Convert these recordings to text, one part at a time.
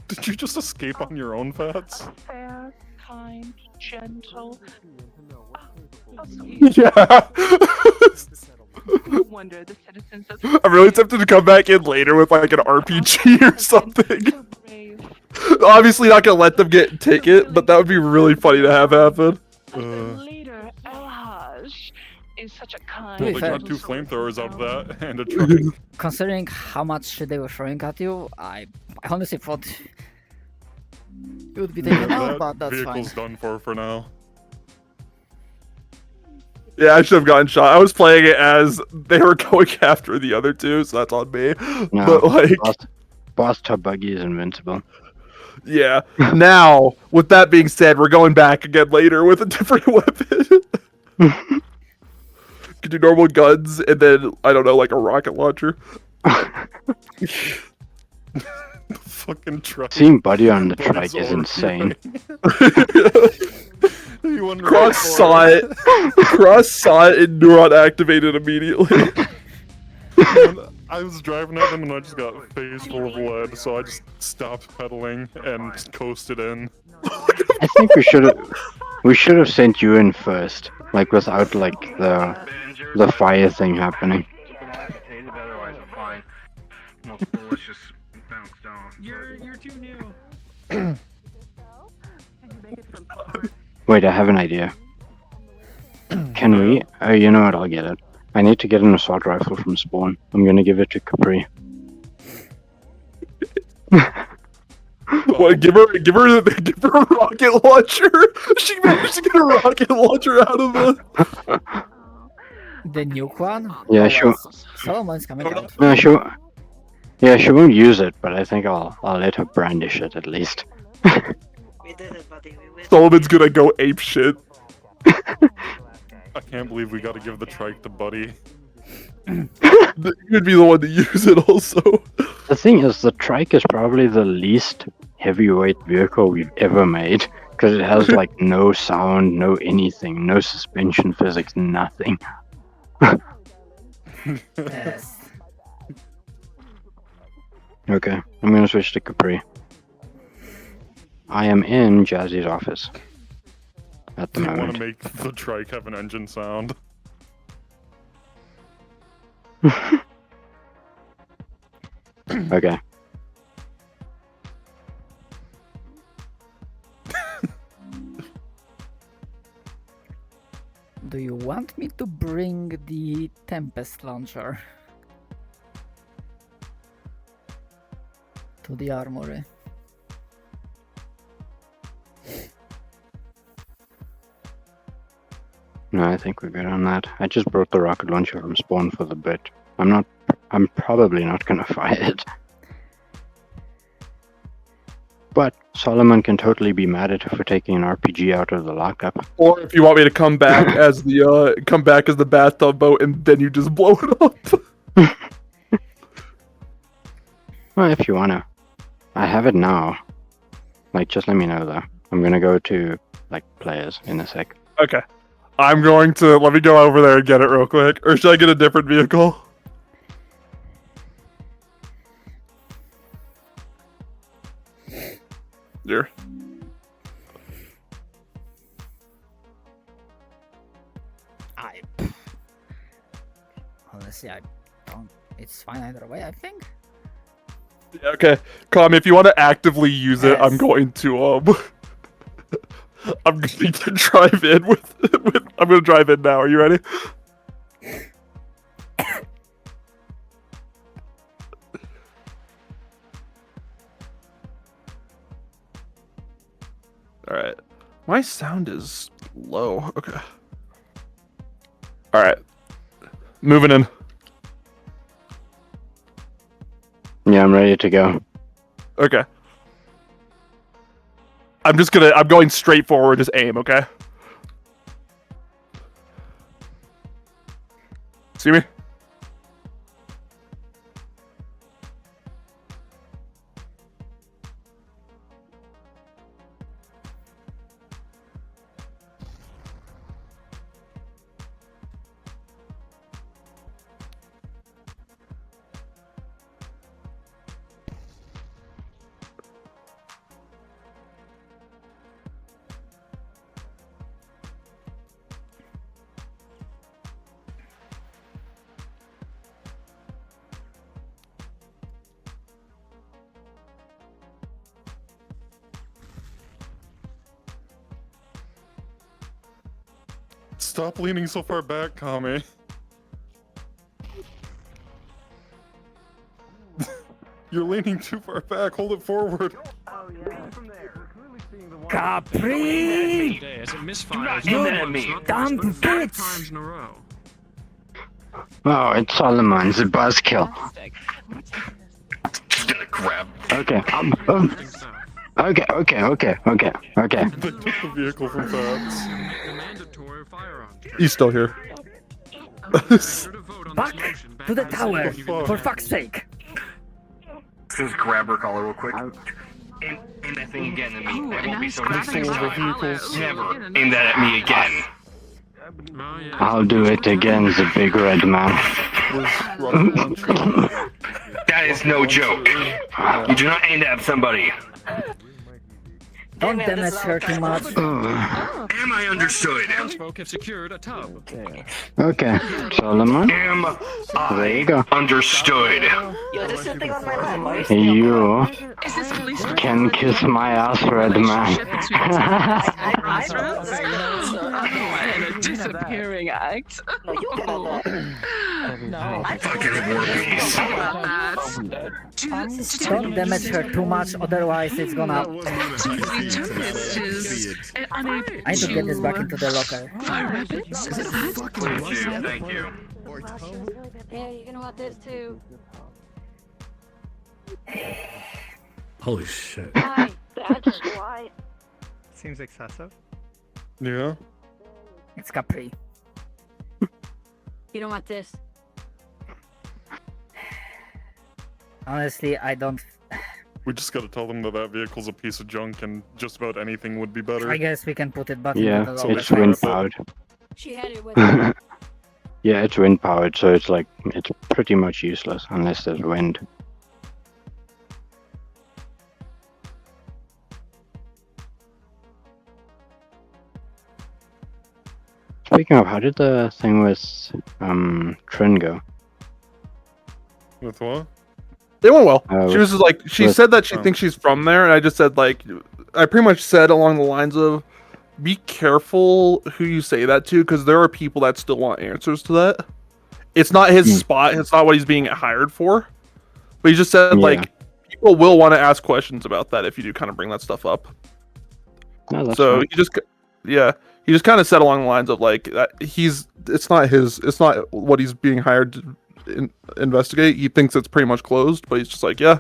Did you just escape on your own, Fats? Fair, kind, gentle. How sweet. Yeah. No wonder the citizens of I'm really tempted to come back in later with like an RPG or something. so brave. Obviously not gonna let them get a ticket, but that would be really funny to have happen. But the leader, Elhaj, is such a kind. Well, be they fair- got 2 flamethrowers out of that and a truck. Considering how much shit they were throwing at you, I honestly thought you would be taken out, but that's fine. Vehicle's done for now. Yeah, I should have gotten shot. I was playing it as they were going after the other two, so that's on me. No, But like, boss top buggy is invincible. yeah. Now, with that being said, we're going back again later with a different weapon. Could do normal guns and then I don't know, like a rocket launcher. Fucking truck. Seeing Buddy on the But trike it's is already insane. You wonder Cross saw it. Cross saw it and neuron activated immediately. I was driving at them and I just got face full of lead, so I just stopped pedaling and just coasted in. I think we should have sent you in first, like without like the fire thing happening. You're too new. Wait, I have an idea. Can we? Oh, you know what? I'll get it. I need to get an assault rifle from spawn. I'm gonna give it to Capri. What? Give her a rocket launcher. She managed to get a rocket launcher out of the. The nuke one? Yeah, sure. Solomon's coming out. No, sure. Yeah, she won't use it, but I think I'll let her brandish it at least. We did it, buddy. We win. Solomon's gonna go ape shit. I can't believe we gotta give the trike to Buddy. You'd be the one to use it also. The thing is, the trike is probably the least heavyweight vehicle we've ever made, because it has like no sound, no anything, no suspension physics, nothing. Yes. Okay, I'm gonna switch to Capri. I am in Jazzy's office at the You want moment. to make the trike have an engine sound? Okay. Do you want me to bring the Tempest launcher to the armory? No, I think we're good on that. I just brought the rocket launcher from spawn for the bit. I'm probably not gonna fire it. But Solomon can totally be mad at her for taking an RPG out of the lockup. Or if you want me to come back as the bathtub boat and then you just blow it up. Well, if you wanna. I have it now. Like, just let me know though. I'm gonna go to, like, players in a sec. Okay. Let me go over there and get it real quick. Or should I get a different vehicle? Here. Honestly, I don't. It's fine either way, I think. Yeah, okay. Call me if you want to actively use it. I'm Yes. going to I'm going to drive in with I'm going to drive in now. Are you ready? All right. My sound is low. Okay. All right. Moving in. Yeah, I'm ready to go. Okay. I'm going straight forward, just aim, okay? See me? Stop leaning so far back, Kame. You're leaning too far back. Hold it forward. Capri! As it misfires, You not once, not dumb twice, but 5 bitch! times in a row. Oh, it's Solomon's a buzzkill. Just gonna grab. Okay. I think so. Okay. They took the vehicle from Fabs. The mandatory firearm. He's still here. Sure to vote on this Back motion. to the Back tower, fuck? for fuck's sake! Just grab her collar real quick. Aim that thing again at me. Ooh, That won't be so nice nice. grabbing vehicles. Ooh, Never yeah, aim that at me again. Oh, yeah. I'll do it again, the big red man. Where's rocket launcher? That is no joke. You do not aim to have somebody. Don't man, damage this is her too much. Am I understood? Townsfolk have secured a tub. Okay, Solomon. Am There you I go. understood? Yo, this is thing on my lap. Why You Is this police can kiss my ass, red man. Crossroads? And a disappearing act. No, you can have that. Fucking war beast. Don't damage her too much, otherwise it's gonna... Tempest is unable I need to get this back into the locker. fire weapons. Is it that? Thank you. Yeah, you can want this too. Holy shit. Why? That's why. Seems excessive. Yeah. It's Capri. You don't want this. Honestly, I don't... We just gotta tell them that that vehicle's a piece of junk and just about anything would be better. I guess we can put it back Yeah, into the So locker. it's wind powered. She had it with her. Yeah, it's wind powered, so it's like, it's pretty much useless unless there's wind. Speaking of, how did the thing with Trin go? With what? It went well. Uh, She was just like, she with- said that she oh. thinks she's from there, and I just said like, I pretty much said along the lines of, be careful who you say that to, because there are people that still want answers to that. It's not his spot. It's not what he's being hired for. But he just said Yeah. like, people will want to ask questions about that if you do kind of bring that stuff up. No, that's So fine. he just, yeah, he just kind of said along the lines of like, it's not what he's being hired to investigate. He thinks it's pretty much closed, but he's just like, yeah,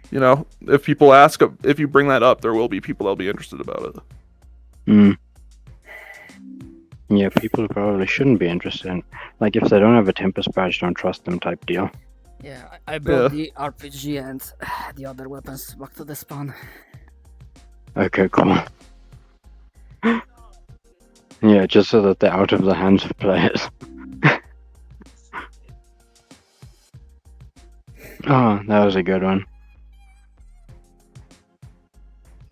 you know, if people ask, if you bring that up, there will be people that'll be interested about it. Mm. Yeah, people probably shouldn't be interested in, like, if they don't have a Tempest badge, don't trust them type deal. Yeah, I brought the RPG and the other weapons back to the spawn. Okay, cool. Yeah, just so that they're out of the hands of players. Oh, that was a good one.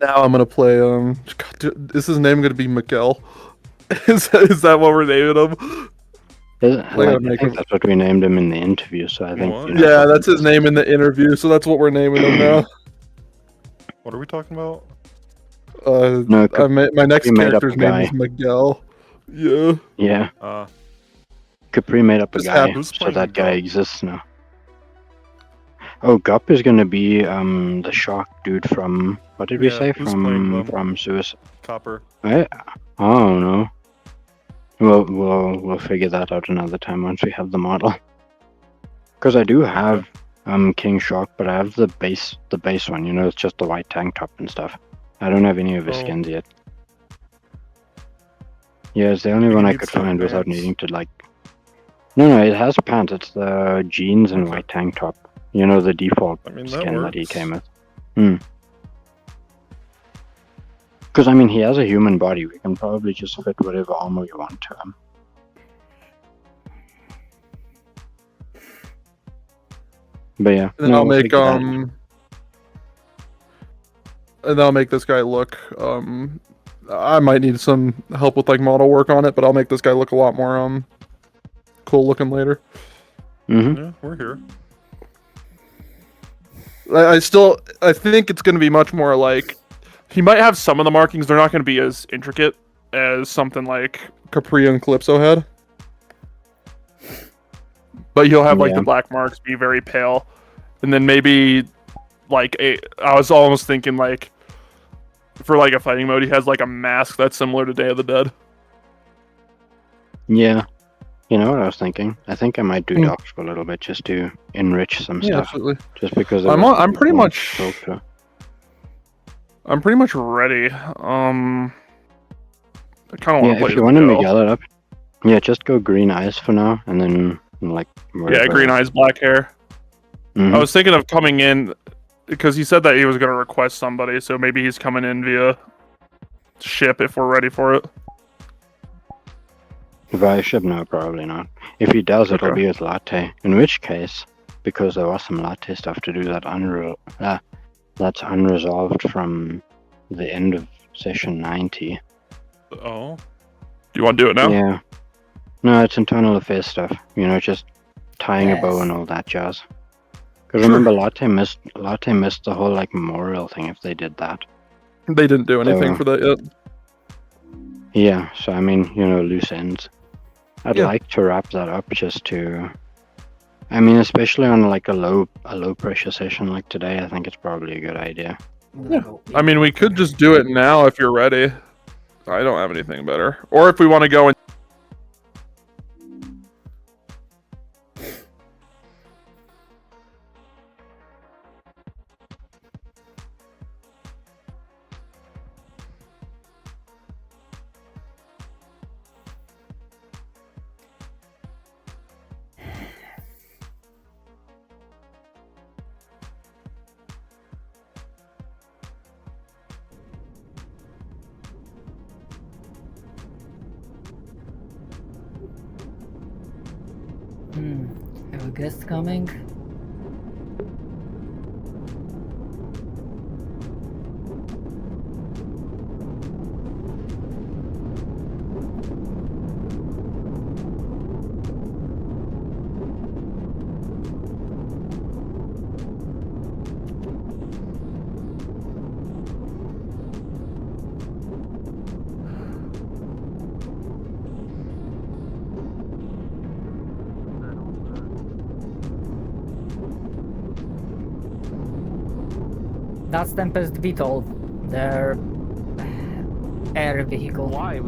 Now I'm gonna play. Is his name gonna be Mikkel? is that what we're naming him? I think that's what we named him in the interview, so I think... What? you know, Yeah, that's his name in the interview, so that's what we're naming him now. What are we talking about? No, my next we made up character's a name guy. is Miguel. Yeah. Yeah, Capri made up a Just guy, who's so playing that guy Gup? exists now. Oh, Gup is gonna be the shark dude from... What did we Yeah, say? who's playing them? From Suicide. Copper. I don't know. We'll figure that out another time once we have the model. Because I do have King Shark, but I have the base one. You know, it's just the white tank top and stuff. I don't have any of his Oh. skins yet. Yeah, it's the only He one I needs could some find without pants. needing to like. No, it has pants. It's the jeans and Okay. white tank top. You know, the default I mean, that skin that he works. came with. Because, I mean, he has a human body. We can probably just fit whatever armor we want to him. But yeah. And then no, I'll we'll make figure that out. and then I'll make this guy look I might need some help with like model work on it, but I'll make this guy look a lot more cool looking later. Yeah, we're here. I think it's going to be much more like, he might have some of the markings, they're not going to be as intricate as something like Capri and Calypso had. But he'll have like Yeah. the black marks be very pale, and then maybe like I was almost thinking like for like a fighting mode, he has like a mask that's similar to Day of the Dead. Yeah. You know what I was thinking? I think I might do dogs for a little bit just to enrich some Yeah, stuff. absolutely. Just because I'm pretty much to. I'm pretty much ready. I kind of want Yeah, to play. if you want to Miguel it up, yeah, just go green eyes for now, and then like. Yeah, green eyes, black hair. Mhm. I was thinking of coming in because he said that he was going to request somebody, so maybe he's coming in via ship if we're ready for it. Via ship? No, probably not. If he does, it'll Okay. be with latte. In which case, because there was some latte stuff to do that's unresolved from the end of session 90. Oh. Do you want to do it now? Yeah. No, it's internal affairs stuff. You know, just tying a bow Yes. and all that jazz. Because remember, latte missed the whole like memorial thing if they did that. They didn't do anything So- for that yet. Yeah, so I mean, you know, loose ends. I'd Yeah. like to wrap that up just to. I mean, especially on like a low pressure session like today, I think it's probably a good idea. I mean, we could just do it now if you're ready. I don't have anything better. Or if we want to go and Have a guest coming? That's Tempest Beetle, their air vehicle. Why? I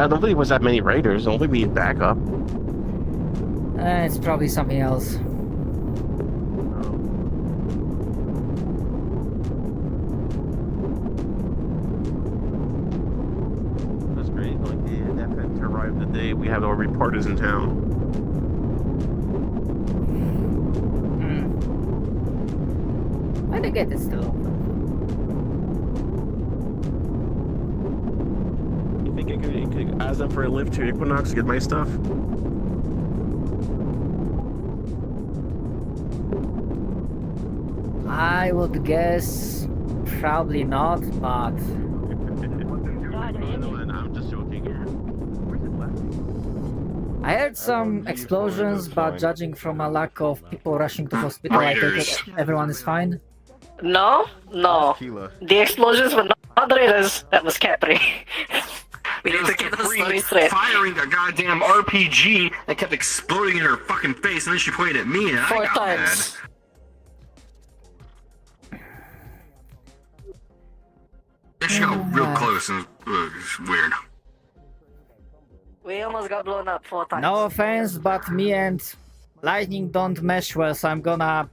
don't think it was that many raiders. I don't think we need backup. It's probably something else. That's great. Like, yeah, definitely to arrive the day we have no reporters in town. Why the gate is still open? You think I could ask them for a lift to Equinox to get my stuff? I would guess probably not, but I'm just joking. I heard some explosions, but judging from a lack of people rushing to hospital, I think everyone is fine. No, no. The explosions were not raiders. That was Capri. We need to get the story straight. Firing a goddamn RPG that kept exploding in her fucking face, and then she pointed at me, and I 4 got times. mad. Then she got real close, and it was weird. We almost got blown up 4 times. No offense, but me and Lightning don't mesh well, so I'm gonna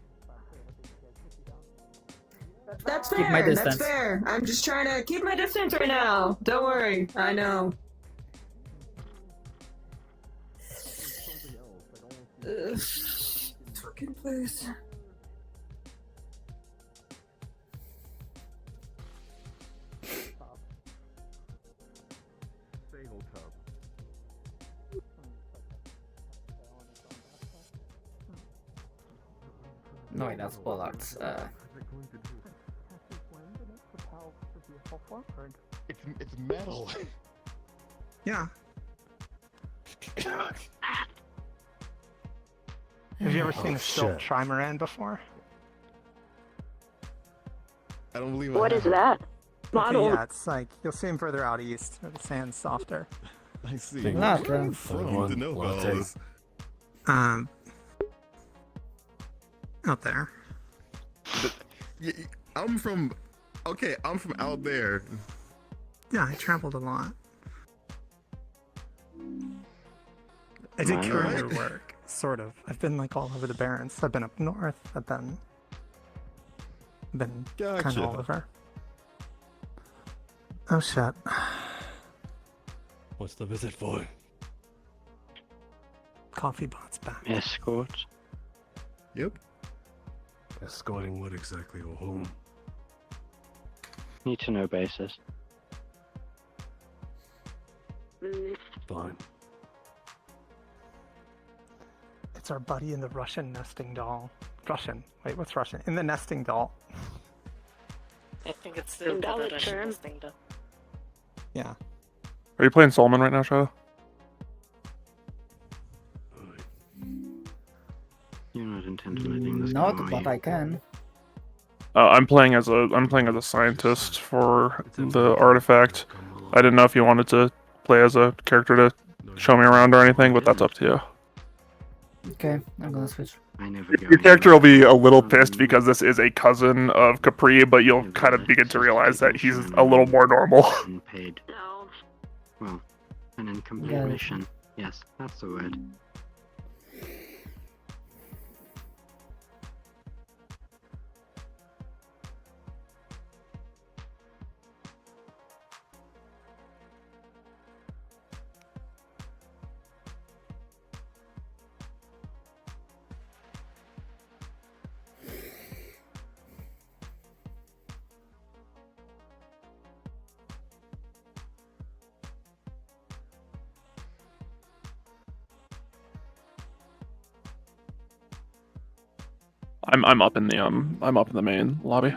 That's keep fair. my That's distance. fair. I'm just trying to keep my distance right now. Don't worry. I know. Ugh. Fucking place. No, that's Pollard's. It's metal. Yeah. Have you ever seen a silk trimaran before? I don't believe What is that? Model. yeah, it's like you'll see him further out east where the sand's softer. I see. Not Where are you from? I need to know about all this. Out there. I'm from. Okay, I'm from out there. Yeah, I traveled a lot. I did courier work, sort of. I've been like all over the Barrens. I've been up north. I've been kind Gotcha. of all over. Oh shit. What's the visit for? Coffee bot's back. Escort. Yep. Escorting what exactly or whom? Need to know basis. Fine. It's our buddy in the Russian nesting doll. Russian. Wait, what's Russian? In the nesting doll. I think it's still the Russian thing though. Yeah. Are you playing Solomon right now, Shadow? You're not intending letting this Not, go, are but you? I can. I'm playing as a scientist for the artifact. I didn't know if you wanted to play as a character to show me around or anything, but that's up to you. Okay, I'm gonna switch. I never go Your character will be a little pissed because this is a cousin of Capri, but you'll kind of begin to realize that he's a little more normal. Unpaid. No. Well, an incomplete Yeah. mission. Yes, that's the word. I'm up in the main lobby.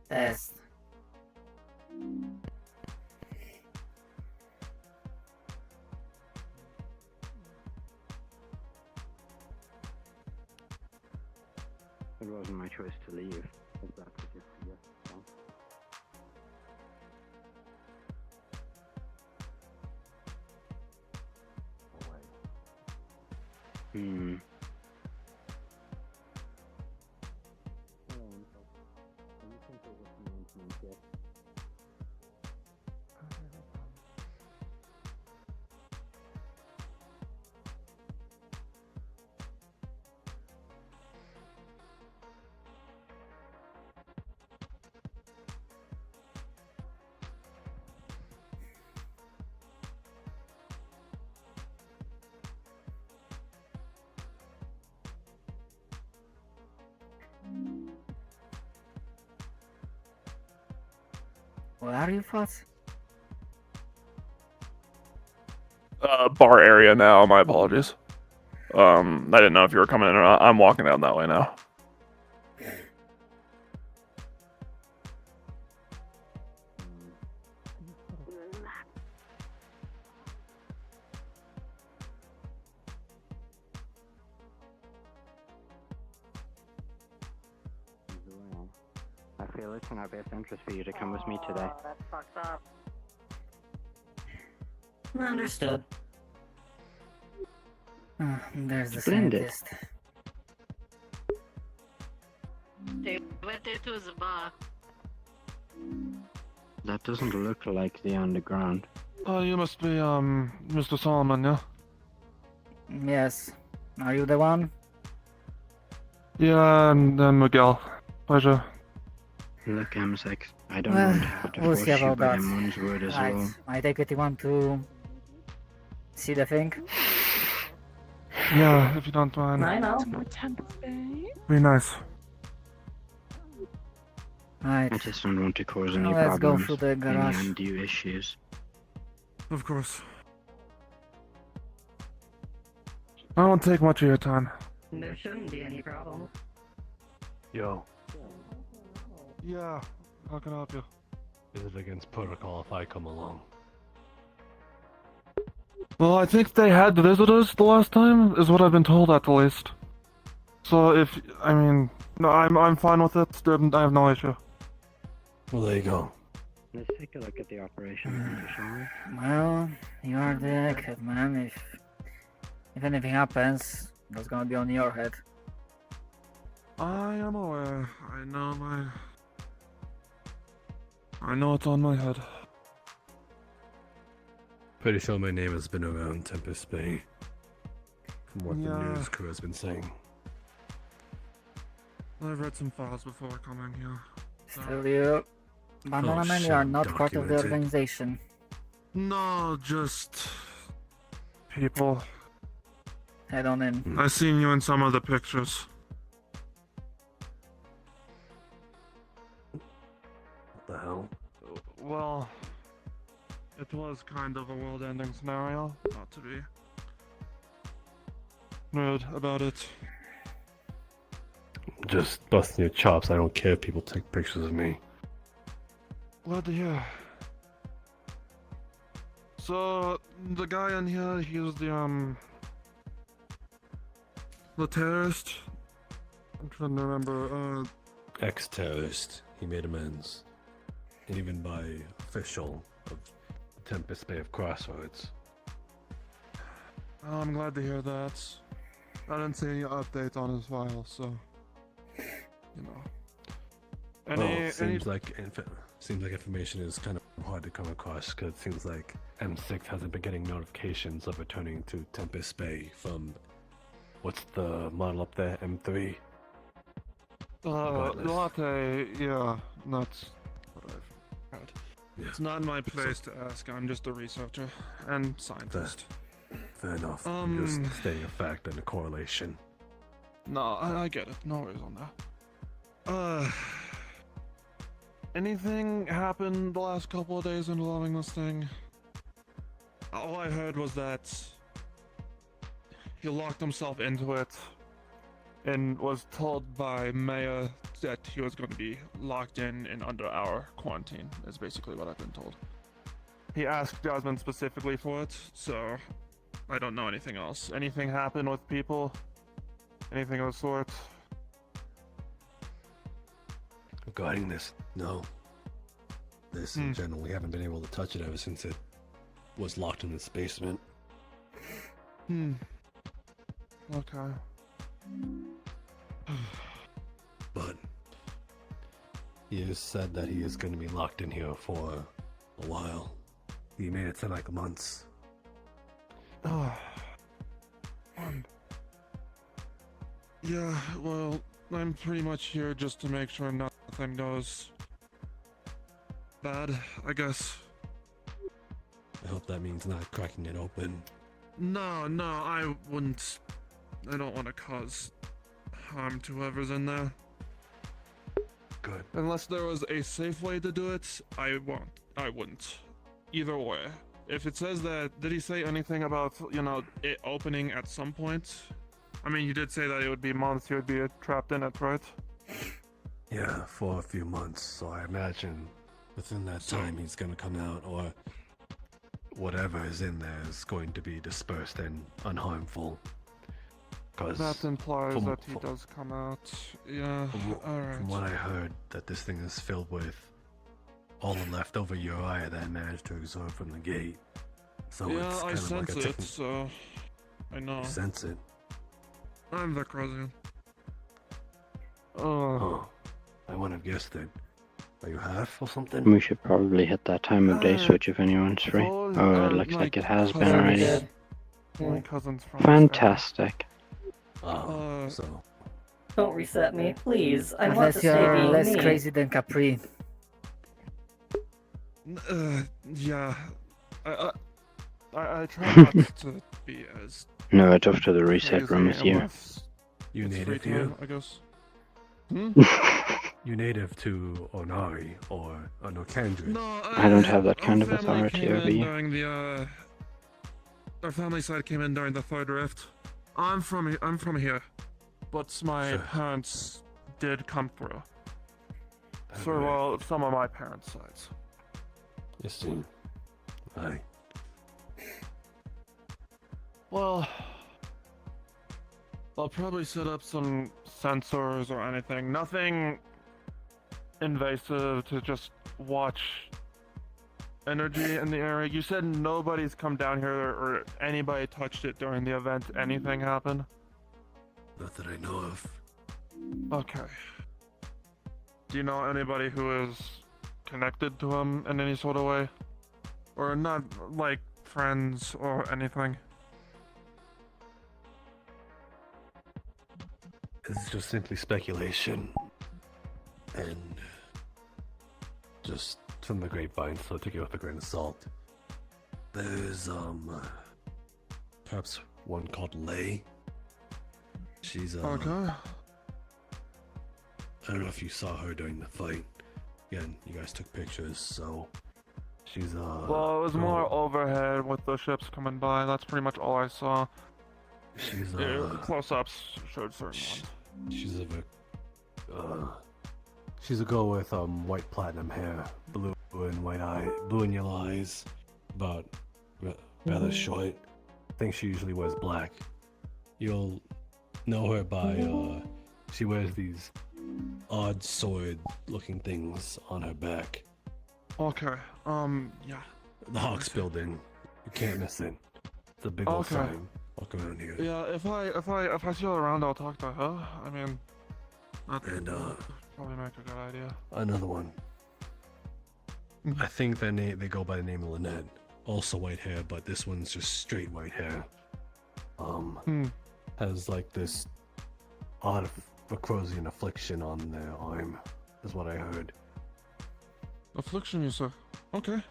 Test. It wasn't my choice to leave. If that was your suggestion. Hmm. Where are you, Foss? Bar area now. My apologies. I didn't know if you were coming in or not. I'm walking down that way now. I feel it's in our best interest for you to come with me today. That's fucked up. Understood. There's the Splendid. scientist. They went into the bar. That doesn't look like the underground. Oh, you must be, Mr. Solomon, yeah? Yes. Are you the one? Yeah, and Miguel. Pleasure. Look, M6, I don't Well, want to have to we'll force see you about by that. Mon's word as Right. well. I take it you want to see the thing? Yeah, if you don't mind. I know. Be nice. Right. I just don't want to cause any Let's go problems, through the any garage. undue issues. Of course. I won't take much of your time. There shouldn't be any problem. Yo, Yeah, how can I help you? is it against protocol if I come along? Well, I think they had visitors the last time, is what I've been told at the least. So if, I mean, no, I'm fine with it. I have no issue. Well, there you go. Let's take a look at the operation center, shall we? Well, you are the kid, man. If anything happens, that's gonna be on your head. I am aware. I know it's on my head. Pretty sure my name has been around Tempest Bay. From what the Yeah. news crew has been saying. I've read some files before coming here. So. Still you. Banana Man, you are shit, not part of the documented. organization. No, just people. Head on in. I seen you in some of the pictures. What the hell? Well, it was kind of a world-ending scenario, not to be rude about it. Just busting your chops. I don't care if people take pictures of me. Glad to hear. So, the guy in here, he was the terrorist? I'm trying to remember, Ex-terrorist. He made amends. And even by official of Tempest Bay of Crossroads. I'm glad to hear that. I didn't see any updates on his file, so, you know. Well, seems like information is kind of hard to come across because it seems like M6 hasn't been getting notifications of returning to Tempest Bay from what's the model up there, M3. Regardless. Latte, yeah, that's what I've heard. Yeah. It's not my place to ask, I'm just a researcher and scientist. Fair enough. I'm just stating a fact and a correlation. No, I get it, no worries on that. Anything happened the last couple of days involving this thing? All I heard was that he locked himself into it and was told by Maya that he was going to be locked in under our quarantine, is basically what I've been told. He asked Jasmine specifically for it, so I don't know anything else. Anything happen with people? Anything of the sort? Regarding this, no. This in general, we haven't been able to touch it ever since it was locked in its basement. Okay. But he has said that he is going to be locked in here for a while. He made it sound like months. Yeah, well, I'm pretty much here just to make sure nothing goes bad, I guess. I hope that means not cracking it open. No, I wouldn't. I don't want to cause harm to whoever's in there. Good. Unless there was a safe way to do it, I wouldn't. Either way. If it says that, did he say anything about, it opening at some point? I mean, you did say that it would be months you would be trapped in it, right? Yeah, for a few months. So I imagine within that time he's going to come out, or whatever is in there is going to be dispersed and unharmful. That implies that he does come out. Yeah, alright. From what I heard, that this thing is filled with all the leftover uriah that I managed to absorb from the gate. So yeah, it's I kind of like sense a it, different... so... I know. Sense it. I'm the Crozian. Oh, I wouldn't have guessed it. Are you half or something? We should probably hit that time of day switch if anyone's free. Oh, it looks like it has been already. My cousin's from Fantastic. So. Don't reset me, please. I want to Unless you're stay less me. crazy than Capri. Yeah. I try not to be as. No, it's off to the reset room with you. You It's native free here? time, I guess. You native to Onari or no Candrid? No, I don't have that our kind of family authority came over in you. During the, our family side came in during the Third Rift. I'm from here, but my parents did come through. So, well, some of my parents' sides. You see. Aye. Well, I'll probably set up some sensors or anything. Nothing invasive to just watch energy in the area. You said nobody's come down here or anybody touched it during the event. Anything happened? Not that I know of. Okay. Do you know anybody who is connected to him in any sort of way? Or not, like, friends or anything? It's just simply speculation. And just from the grapevine, so take it with a grain of salt. There's perhaps one called Lay. She's Okay. I don't know if you saw her during the fight. Again, you guys took pictures, so she's Well, it was more overhead with the ships coming by. That's pretty much all I saw. She's close-ups showed certain ones. She's a girl with white platinum hair, blue and white eye, blue and yellow eyes, about rather short. I think she usually wears black. You'll know her by she wears these odd sword-looking things on her back. Okay. Yeah. The Hawks building. You can't miss it. It's a big old Okay. sign. Walk around here. Yeah. If I see her around, I'll talk to her. I mean, that And probably make a good idea. another one. I think they go by the name of Lynette. Also white hair, but this one's just straight white hair. Has like this odd Crozian affliction on their arm, is what I heard. Affliction, you say? Okay.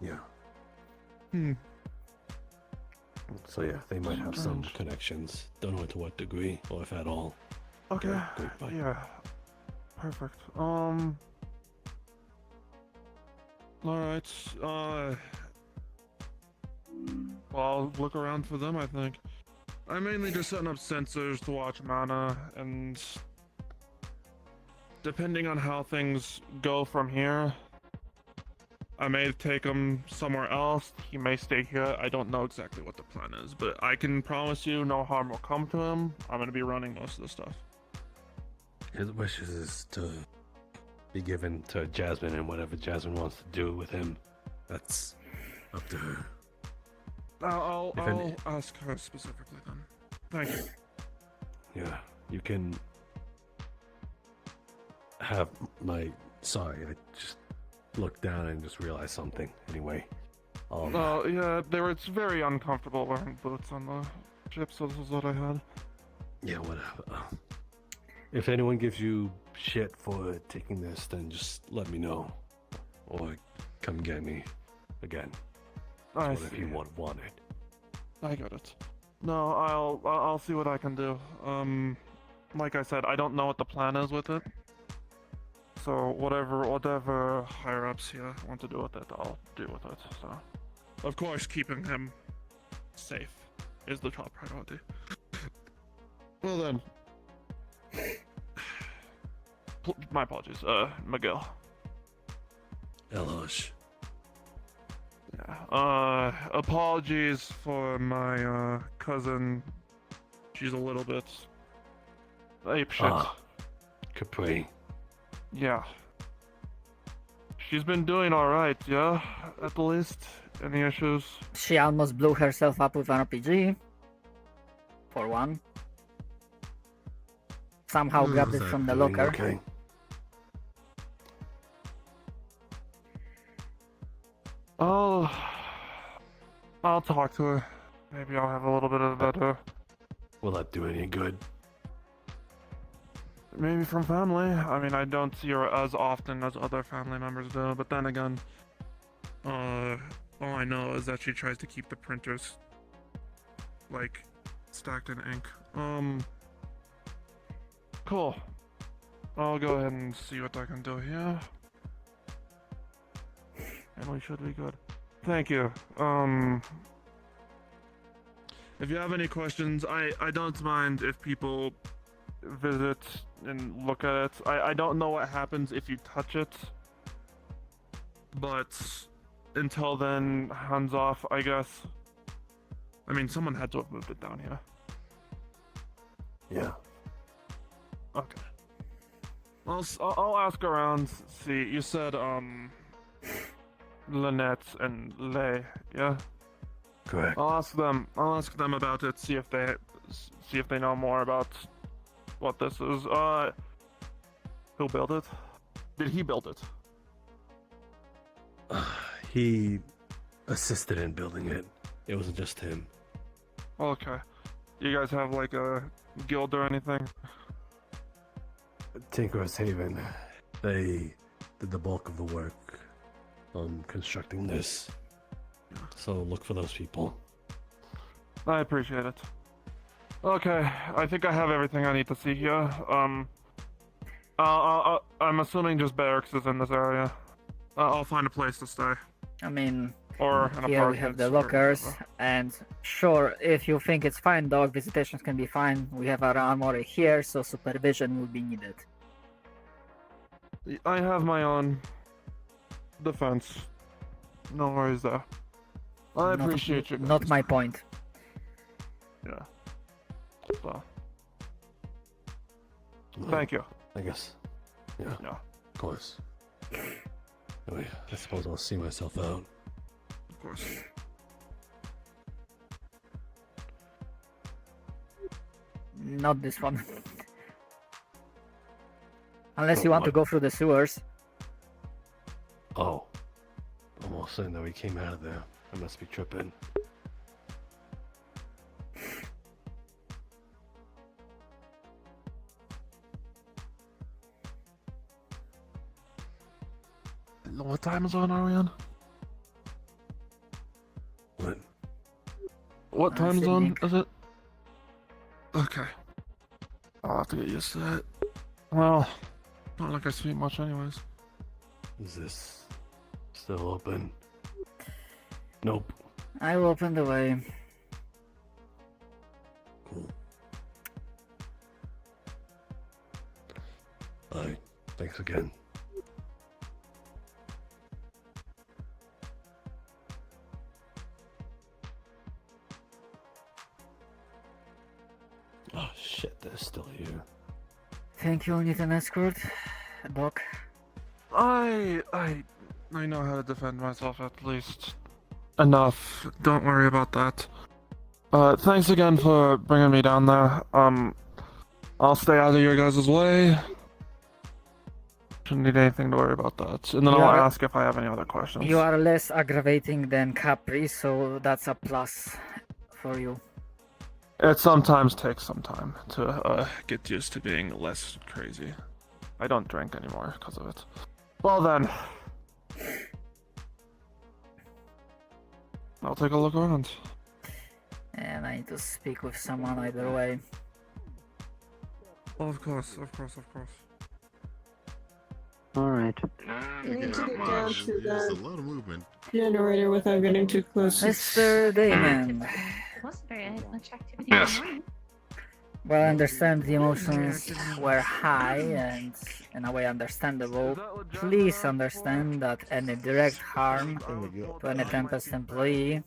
Yeah. Hmm. So yeah, they might have some connections. Don't know to what degree, or if at all. Okay. Grapevine. Yeah. Perfect. All right. Well, I'll look around for them, I think. I'm mainly just setting up sensors to watch mana, and depending on how things go from here, I may take him somewhere else. He may stay here. I don't know exactly what the plan is, but I can promise you no harm will come to him. I'm going to be running most of the stuff. His wishes is to be given to Jasmine, and whatever Jasmine wants to do with him, that's up to her. I'll ask her specifically then. Thank you. Yeah, you can have my. Sorry, I just looked down and just realized something. Anyway. Yeah, it's very uncomfortable wearing boots on the ship, so this is what I had. Yeah, whatever. If anyone gives you shit for taking this, then just let me know, or come get me again. I Whatever see. you want it. I got it. No, I'll see what I can do. Like I said, I don't know what the plan is with it. So whatever higher ups here want to do with it, I'll do with it. So, of course, keeping him safe is the top priority. Well then, my apologies, Miguel. Elosh. Yeah. Apologies for my cousin. She's a little bit apeshit. Capri. Yeah. She's been doing alright, yeah? At the least. Any issues? She almost blew herself up with an RPG. for one. Somehow grabbed it from the locker. Okay. I'll talk to her. Maybe I'll have a little bit of better. Will that do any good? Maybe from family. I mean, I don't see her as often as other family members do, but then again, all I know is that she tries to keep the printers, like, stacked in ink. Cool. I'll go ahead and see what I can do here. And we should be good. Thank you. If you have any questions, I don't mind if people visit and look at it. I don't know what happens if you touch it. But until then, hands off, I guess. I mean, someone had to have moved it down here. Yeah. Okay. I'll ask around, see. You said, Lynette and Lay, yeah? Correct. I'll ask them about it, see if they know more about what this is. Who built it? Did he build it? He assisted in building it. It wasn't just him. Okay. You guys have like a guild or anything? Tinker's Haven. They did the bulk of the work on constructing this. So look for those people. I appreciate it. Okay, I think I have everything I need to see here. I'm assuming just barracks is in this area. I'll find a place to stay. I mean, or an here we have the lockers, and sure, if you think it's fine, dog visitations can be fine. We have our armory here, so supervision will be needed. I have my own defense. No worries there. I appreciate you. Not my point. Yeah. So. Thank you. I guess. Yeah. Yeah. Of course. Anyway, I suppose I'll see myself out. Of course. Not this one. Unless you want to go through the sewers. Oh. Almost saying that we came out of there. I must be tripping. What time zone are we on? What time zone is it? Okay. I'll have to get used to that. Well, not like I sleep much anyways. Is this still open? Nope. I will open the way. Cool. Alright, thanks again. Oh shit, they're still here. Think you'll need an escort, Doc? I know how to defend myself at least. Enough. Don't worry about that. Thanks again for bringing me down there. I'll stay out of your guys' way. Shouldn't need anything to worry about that. And then I'll ask if I have any other questions. You are less aggravating than Capri, so that's a plus for you. It sometimes takes some time to get used to being less crazy. I don't drink anymore because of it. Well then. I'll take a look around. And I need to speak with someone either way. Of course. Alright. We need to get down to There's a that lot of movement. generator without getting too close. Mr. Damon. Was very much activity Yes. online. Well, I understand the emotions were high and in a way understandable. Please understand that any direct harm to any Tempest employee.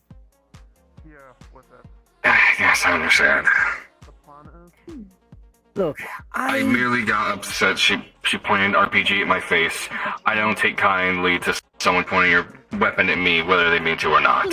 Yes, I understand. Look, I merely got upset. She pointed an RPG at my face. I don't take kindly to someone pointing weapon at me, whether they mean to or not.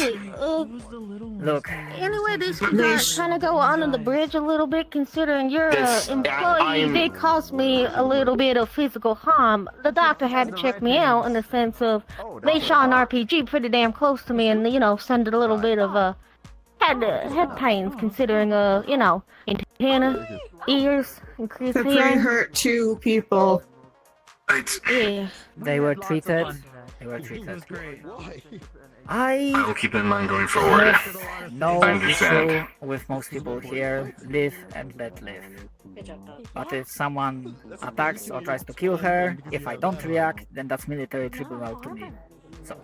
Look. Anyway, this could kind of go under the bridge a little bit, considering you're This- an employee. They caused me a little bit of physical harm. The doctor had to check me out in the sense of they shot an RPG pretty damn close to me, and send a little bit of head pains, considering antenna, ears, increased Capri hearing. hurt 2 people. Yeah. They were treated. I will keep it in mind going forward. have no I understand. issue with most people here. Live and let live. But if someone attacks or tries to kill her, if I don't react, then that's military tribunal to me. So.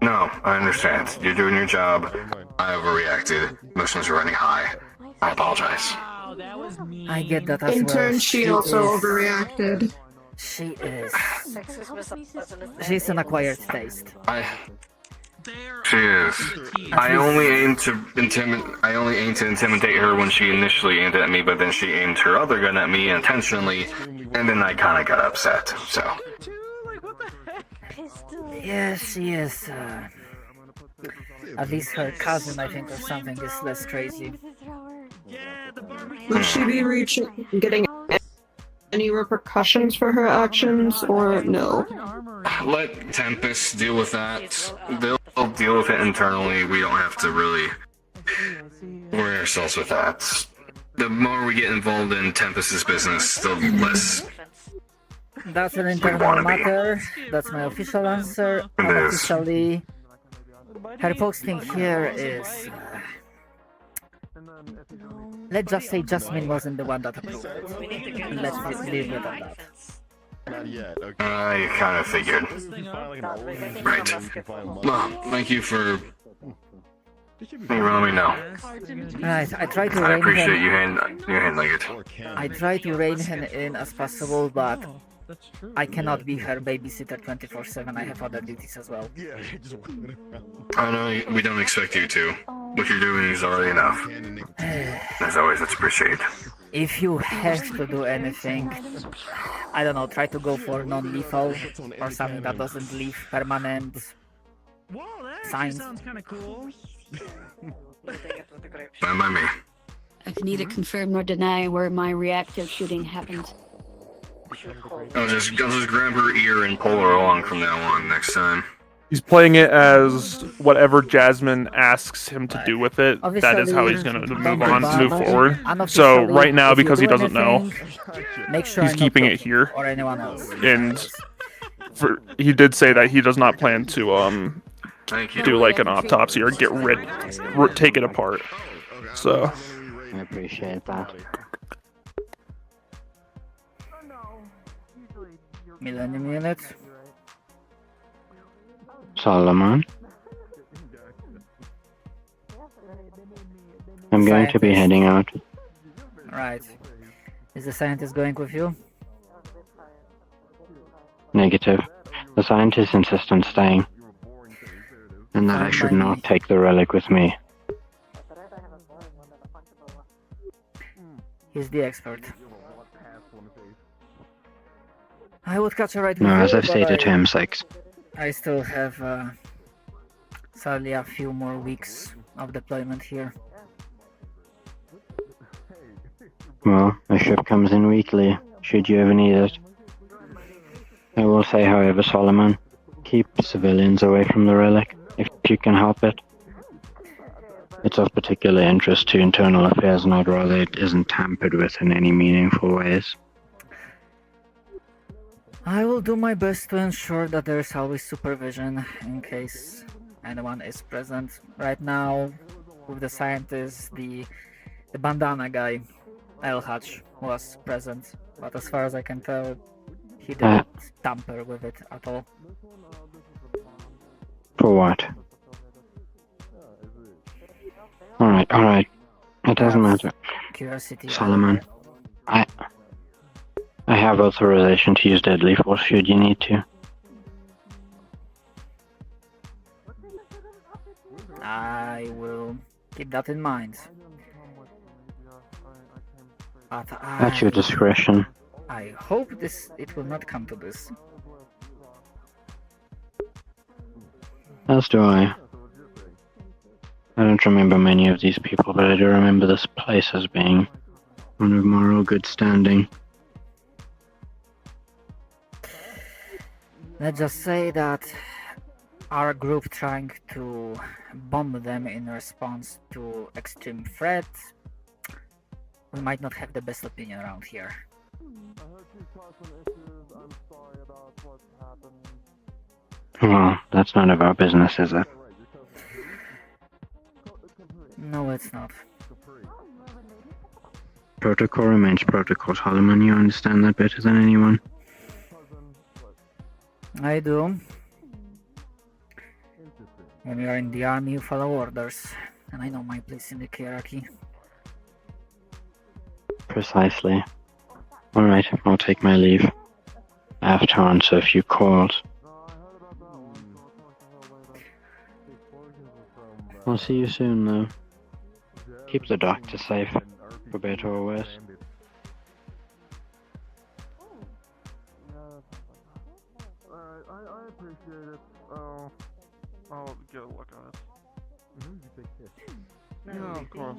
No, I understand. You're doing your job. I overreacted. Emotions are running high. I apologize. I get that as In well. turn, she also overreacted. She is. She's an acquired taste. She is. I only aim to intimidate her when she initially aimed at me, but then she aimed her other gun at me intentionally, and then I kind of got upset. So. Yes, she is. At least her cousin, I think, or something, is less crazy. Would she be getting any repercussions for her actions, or no? Let Tempest deal with that. They'll deal with it internally. We don't have to really worry ourselves with that. The more we get involved in Tempest's business, the less. That's an internal matter. That's my official answer. Unofficially, her posting here is. Let's just say Jasmine wasn't the one that approved it. Let's leave it at that. Not yet. Okay. I kind of figured. Right. Well, thank you for. You let me know. Right, I try to I rein appreciate him. you handling it. I try to rein him in as possible, but I cannot be her babysitter 24/7. I have other duties as well. I know we don't expect you to. What you're doing is already enough. As always, it's appreciated. If you have to do anything, I don't know, try to go for non-lethal or something that doesn't leave permanent signs. Sounds kind of cool. Fine by me. I can neither confirm nor deny where my reactive shooting happened. I'll just grab her ear and pull her along from now on next time. He's playing it as whatever Jasmine asks him to do with it. That is how he's going to move forward. So right now, because he doesn't know, make sure he's keeping it here. Or anyone else. And he did say that he does not plan to do like an autopsy or take it apart. So I appreciate that. Millennium unit. Solomon. I'm going to be heading out. Right. Is the scientist going with you? Negative. The scientists insist on staying. And that I should not take the relic with me. He's the expert. I would catch a ride with No, you, as I've but stated to M6. I still have sadly a few more weeks of deployment here. Well, a ship comes in weekly, should you ever need it. I will say, however, Solomon, keep civilians away from the relic, if you can help it. It's of particular interest to internal affairs, and I'd rather it isn't tampered with in any meaningful ways. I will do my best to ensure that there is always supervision in case anyone is present. Right now, with the scientist, the bandana guy, El Hatch, was present, but as far as I can tell, he didn't tamper with it at all. For what? Alright. It doesn't matter. Curiosity. Solomon, I have authorization to use deadly force should you need to. I will keep that in mind. But At your discretion. I hope it will not come to this. As do I. I don't remember many of these people, but I do remember this place as being one of moral good standing. Let's just say that our group trying to bomb them in response to extreme threat, we might not have the best opinion around here. Well, that's none of our business, is it? No, it's not. Protocol remains protocol, Solomon. You understand that better than anyone. I do. When we are in the army, you follow orders, and I know my place in the hierarchy. Precisely. Alright, I'll take my leave. I have to answer a few calls. I'll see you soon, though. Keep the doctor safe, for better or worse. I appreciate it. I'll get a look at it. Yeah, of course.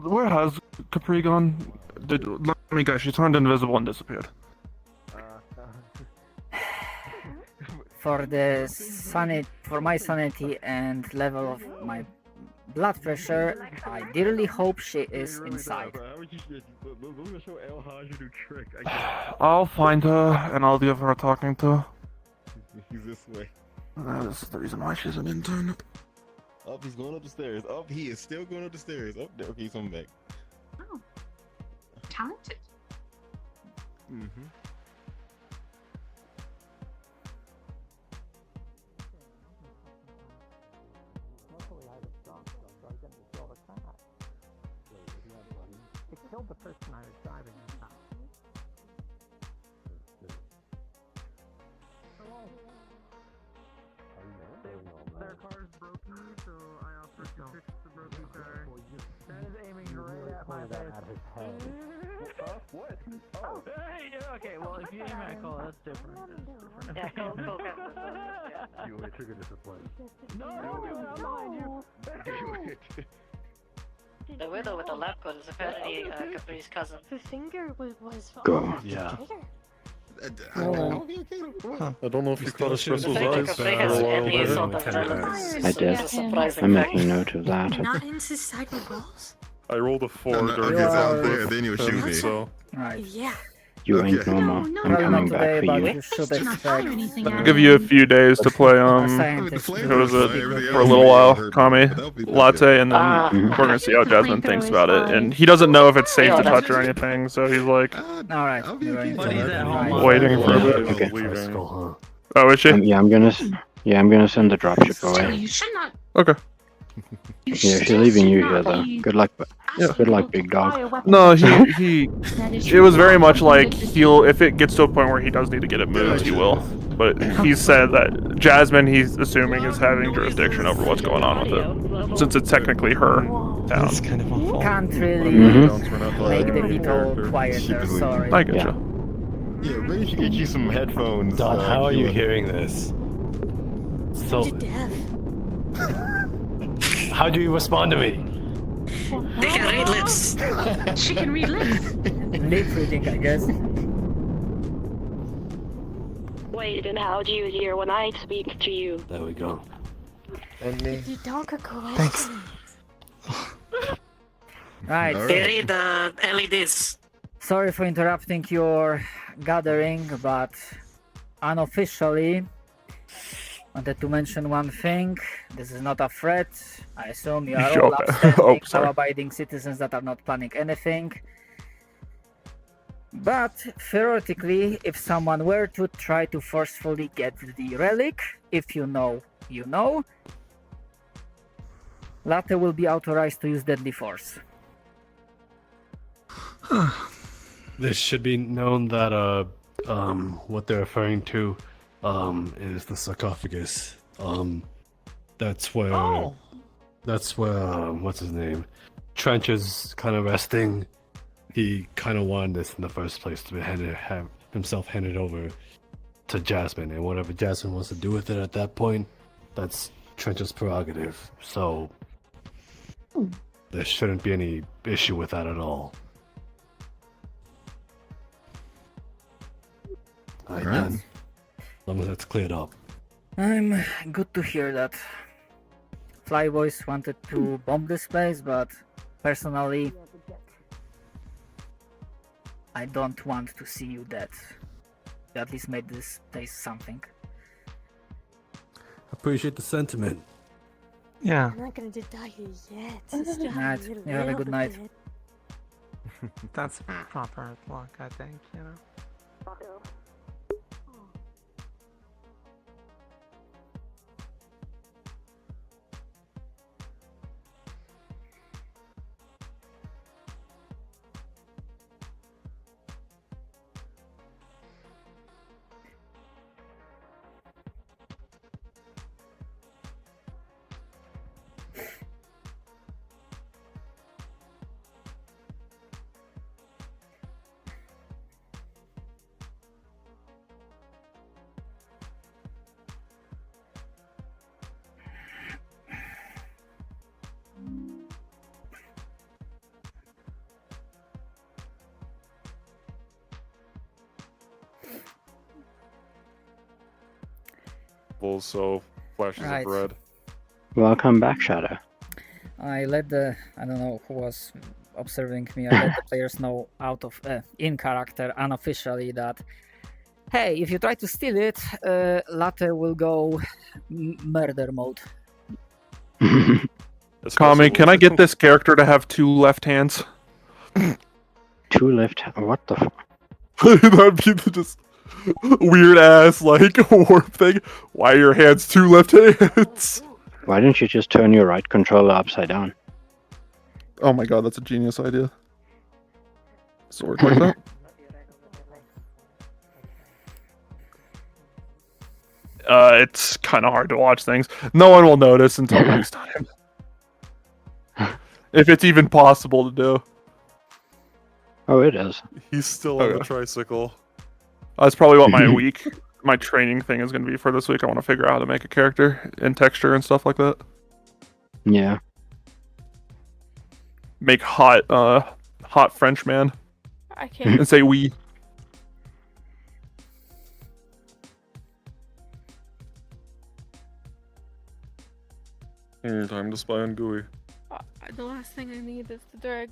Where has Capri gone? Let me guess, she turned invisible and disappeared. For my sanity and level of my blood pressure, I dearly hope she is inside. I'll find her and I'll give her a talking to. He's this way. This is the reason why she's an intern. Up, he's going up the stairs. Up, he is still going up the stairs. Up there. Okay, he's coming back. Oh, talented. Mm-hmm. It killed the person I was driving in town. Their car's broken, so I offered to fix the broken car. That is aiming right at my face. What? Oh, hey, okay, well, if you aim at Cole, that's different. Yeah, Cole You only triggered this once. No, I'm behind you. The widow with the lab coat is apparently Capri's cousin. The finger was Go. Yeah. I don't know if you caught a stressful eyes. I did. I'm making note of that. Not into sideway walls? I rolled a 4 No, during it's the out there, then you'll shoot me. So. Right. Yeah. You ain't normal. No, I'm Probably coming not back today, for but you. you should Not expect fire anything I'll give you a few days to play scientist. what was it, for a little while, Kami, Latte, and then we're gonna see how Jasmine thinks about it. And he doesn't know if it's safe to touch or anything, so he's like Alright, waiting for a bit. Okay. Oh, is she? Yeah, I'm gonna send the dropship away. You should not. Okay. Yeah, she's leaving you here though. Good luck, good luck, big dog. No, it was very much like if it gets to a point where he does need to get it moved, he will. But he said that Jasmine, he's assuming, is having jurisdiction over what's going on with it, since it's technically her town. That's kind of awful. Can't really make the veto quieter, sorry. I get Yeah, maybe you should get you some headphones. Don, how are you hearing this? So, how do you respond to me? They can read lips. She can read lips. Lip reading, I guess. Wait, and how do you hear when I speak to you? There we go. And me. You don't go cool. Thanks. Right. They read the LEDs. Sorry for interrupting your gathering, but unofficially, wanted to mention one thing. This is not a threat. I assume you are all upstanding, law-abiding citizens that are not planning anything. But theoretically, if someone were to try to forcefully get the relic, if you know, you know, Latte will be authorized to use deadly force. This should be known that what they're referring to is the sarcophagus. That's where what's his name? Trench is kind of resting, he kind of wanted this in the first place to have himself handed over to Jasmine, and whatever Jasmine wants to do with it at that point, that's Trench's prerogative. So there shouldn't be any issue with that at all. Alright then. As long as that's cleared up. I'm good to hear that. Flyboys wanted to bomb this place, but personally, I don't want to see you dead. You at least made this place something. Appreciate the sentiment. Yeah. I'm not gonna die here yet. Alright, you have a good night. That's proper luck, I think, you know. So flashes Right. of red. Welcome back, Shadow. I let the, I don't know who was observing me, I let the players know in character, unofficially, that hey, if you try to steal it, later will go murder mode. Kami, can I get this character to have 2 left hands? 2 left. What the? That'd be the just weird ass like warp thing. Why are your hands 2 left hands? Why don't you just turn your right controller upside down? Oh my god, that's a genius idea. Sword like that. It's kind of hard to watch things. No one will notice until next time. If it's even possible to do. Oh, it is. He's still on the tricycle. That's probably what my training thing is going to be for this week. I want to figure out how to make a character in texture and stuff like that. Yeah. Make hot French man. I can't. And say we. Time to spy on Gooey. The last thing I need is to drag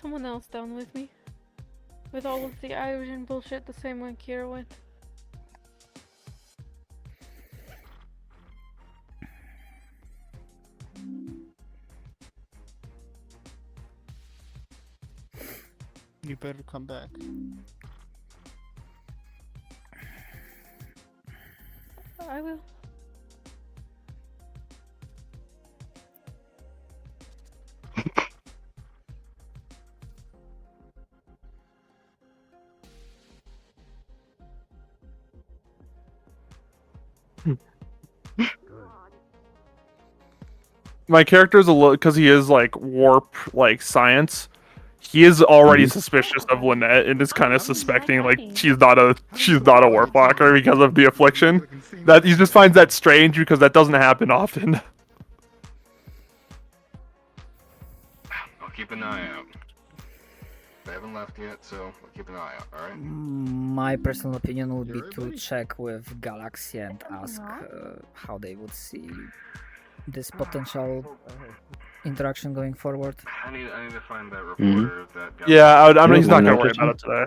someone else down with me. With all of the Irish bullshit the same way Kira went. You better come back. I will. My character is a little, because he is like warp like science. He is already suspicious of Lynette and is kind of suspecting like she's not a warp walker because of the affliction. That he just finds that strange because that doesn't happen often. I'll keep an eye out. They haven't left yet, so I'll keep an eye out, alright? My personal opinion would be to check with Galaxy and ask how they would see this potential interaction going forward. I need to find that reporter that got... Yeah, I mean, he's not gonna worry about it today.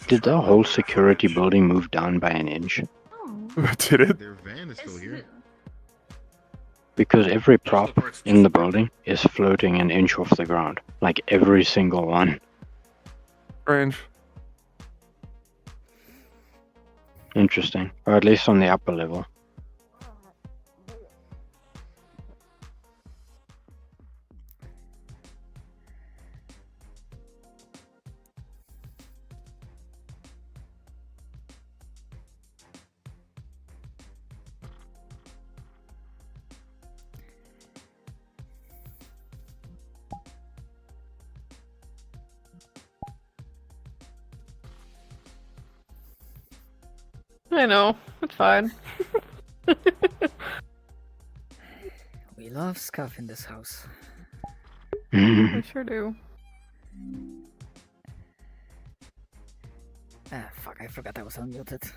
Did the whole security building move down by an inch? Did it? Their van is still here. Because every prop in the building is floating an inch off the ground. Like every single one. Strange. Interesting. Or at least on the upper level. I know. It's fine. We love scuff in this house. We sure do. Ah, fuck, I forgot I was unmuted.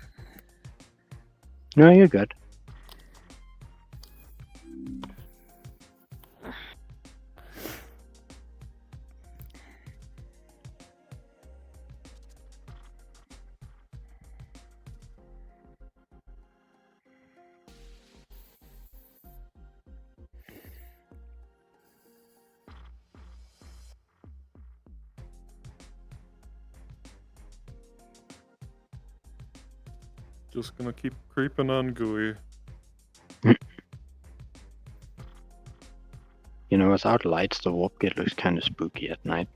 No, you're good. Just gonna keep creeping on Gooey. You know, without lights, the warp gate looks kind of spooky at night.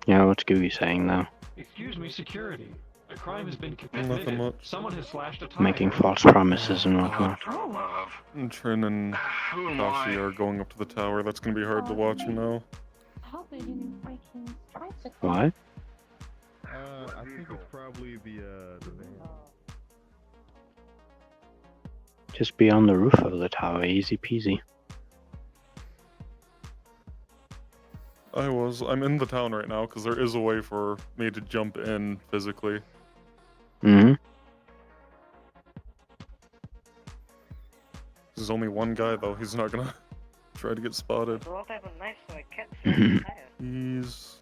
Yeah, what's Gooey saying now? Excuse me, security. A crime has been Nothing committed. much. Someone has slashed a tire. Making false promises and whatnot. Trin and Kashi are going up to the tower. That's gonna be hard to watch now. Why? I think it's probably the van. Just be on the roof of the tower, easy peasy. I'm in the town right now because there is a way for me to jump in physically. There's only one guy though, he's not gonna try to get spotted. He's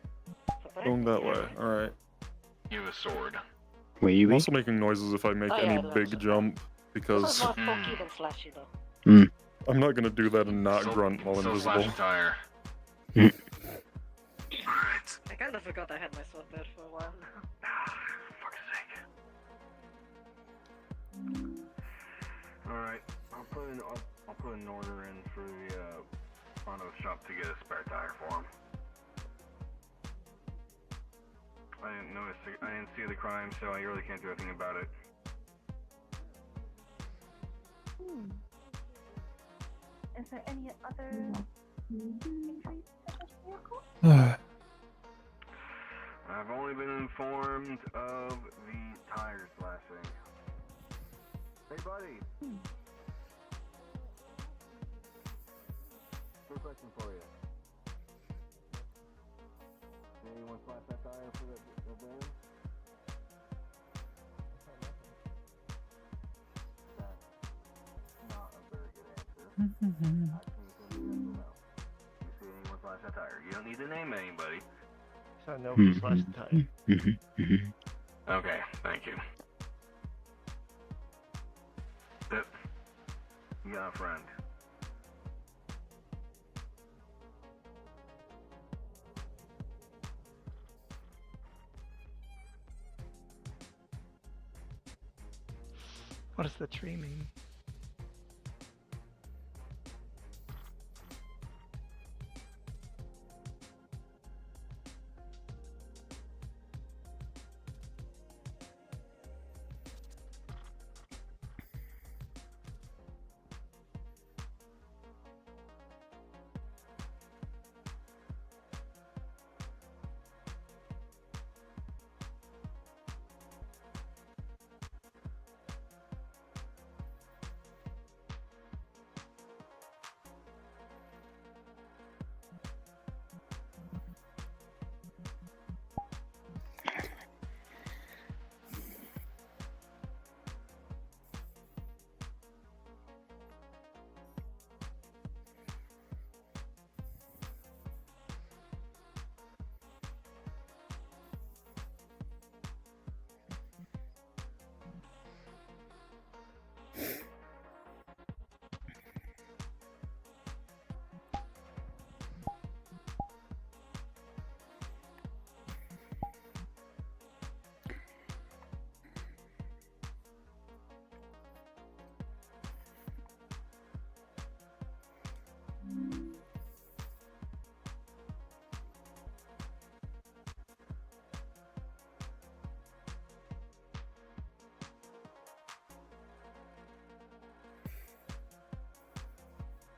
going that way, alright. You have a sword. I'm also making noises if I make any big jump because I'm not gonna do that and not grunt while invisible. Tire. I kind of forgot I had my sword there for a while. Alright, I'll put an order in for the auto shop to get a spare tire for him. I didn't see the crime, so I really can't do anything about it. Is there any other injuries to this vehicle? I've only been informed of the tire slashing. Hey, buddy. Quick question for you. Did anyone slash that tire for the van? That's not a very good answer. I can send you yes or no. You see anyone slash that tire? You don't need to name anybody. So I know who slashed the tire. Okay, thank you. Yep. You got a friend. What does the tree mean?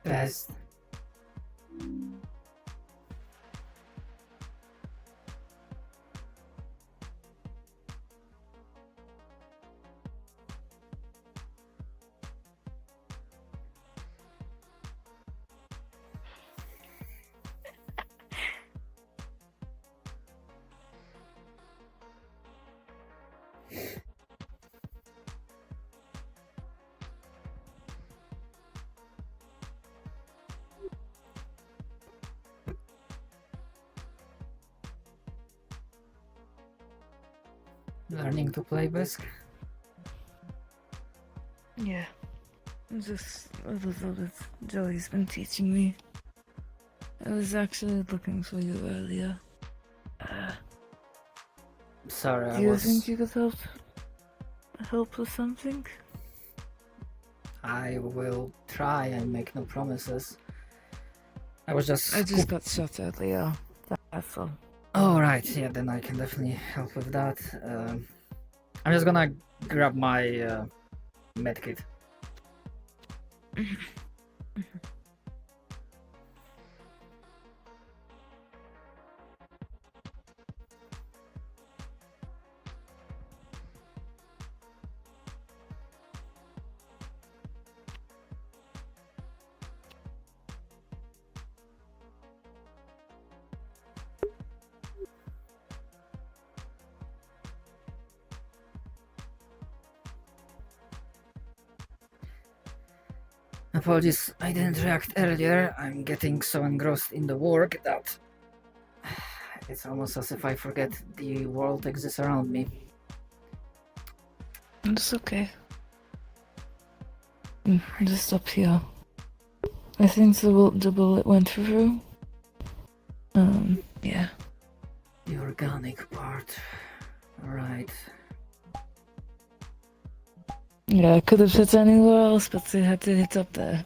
Best. Learning to play Bisque? Yeah. Just a little bit. Joey's been teaching me. I was actually looking for you earlier. Sorry, Do you think you could help with something? I will try and make no promises. I just got shot earlier. That's all. Oh, right, yeah, then I can definitely help with that. I'm just gonna grab my medkit. Apologies, I didn't react earlier. I'm getting so engrossed in the work that it's almost as if I forget the world exists around me. It's okay. Just up here. I think the bullet went through. Yeah. The organic part. Alright. Yeah, I could have hit anywhere else, but they had to hit up there.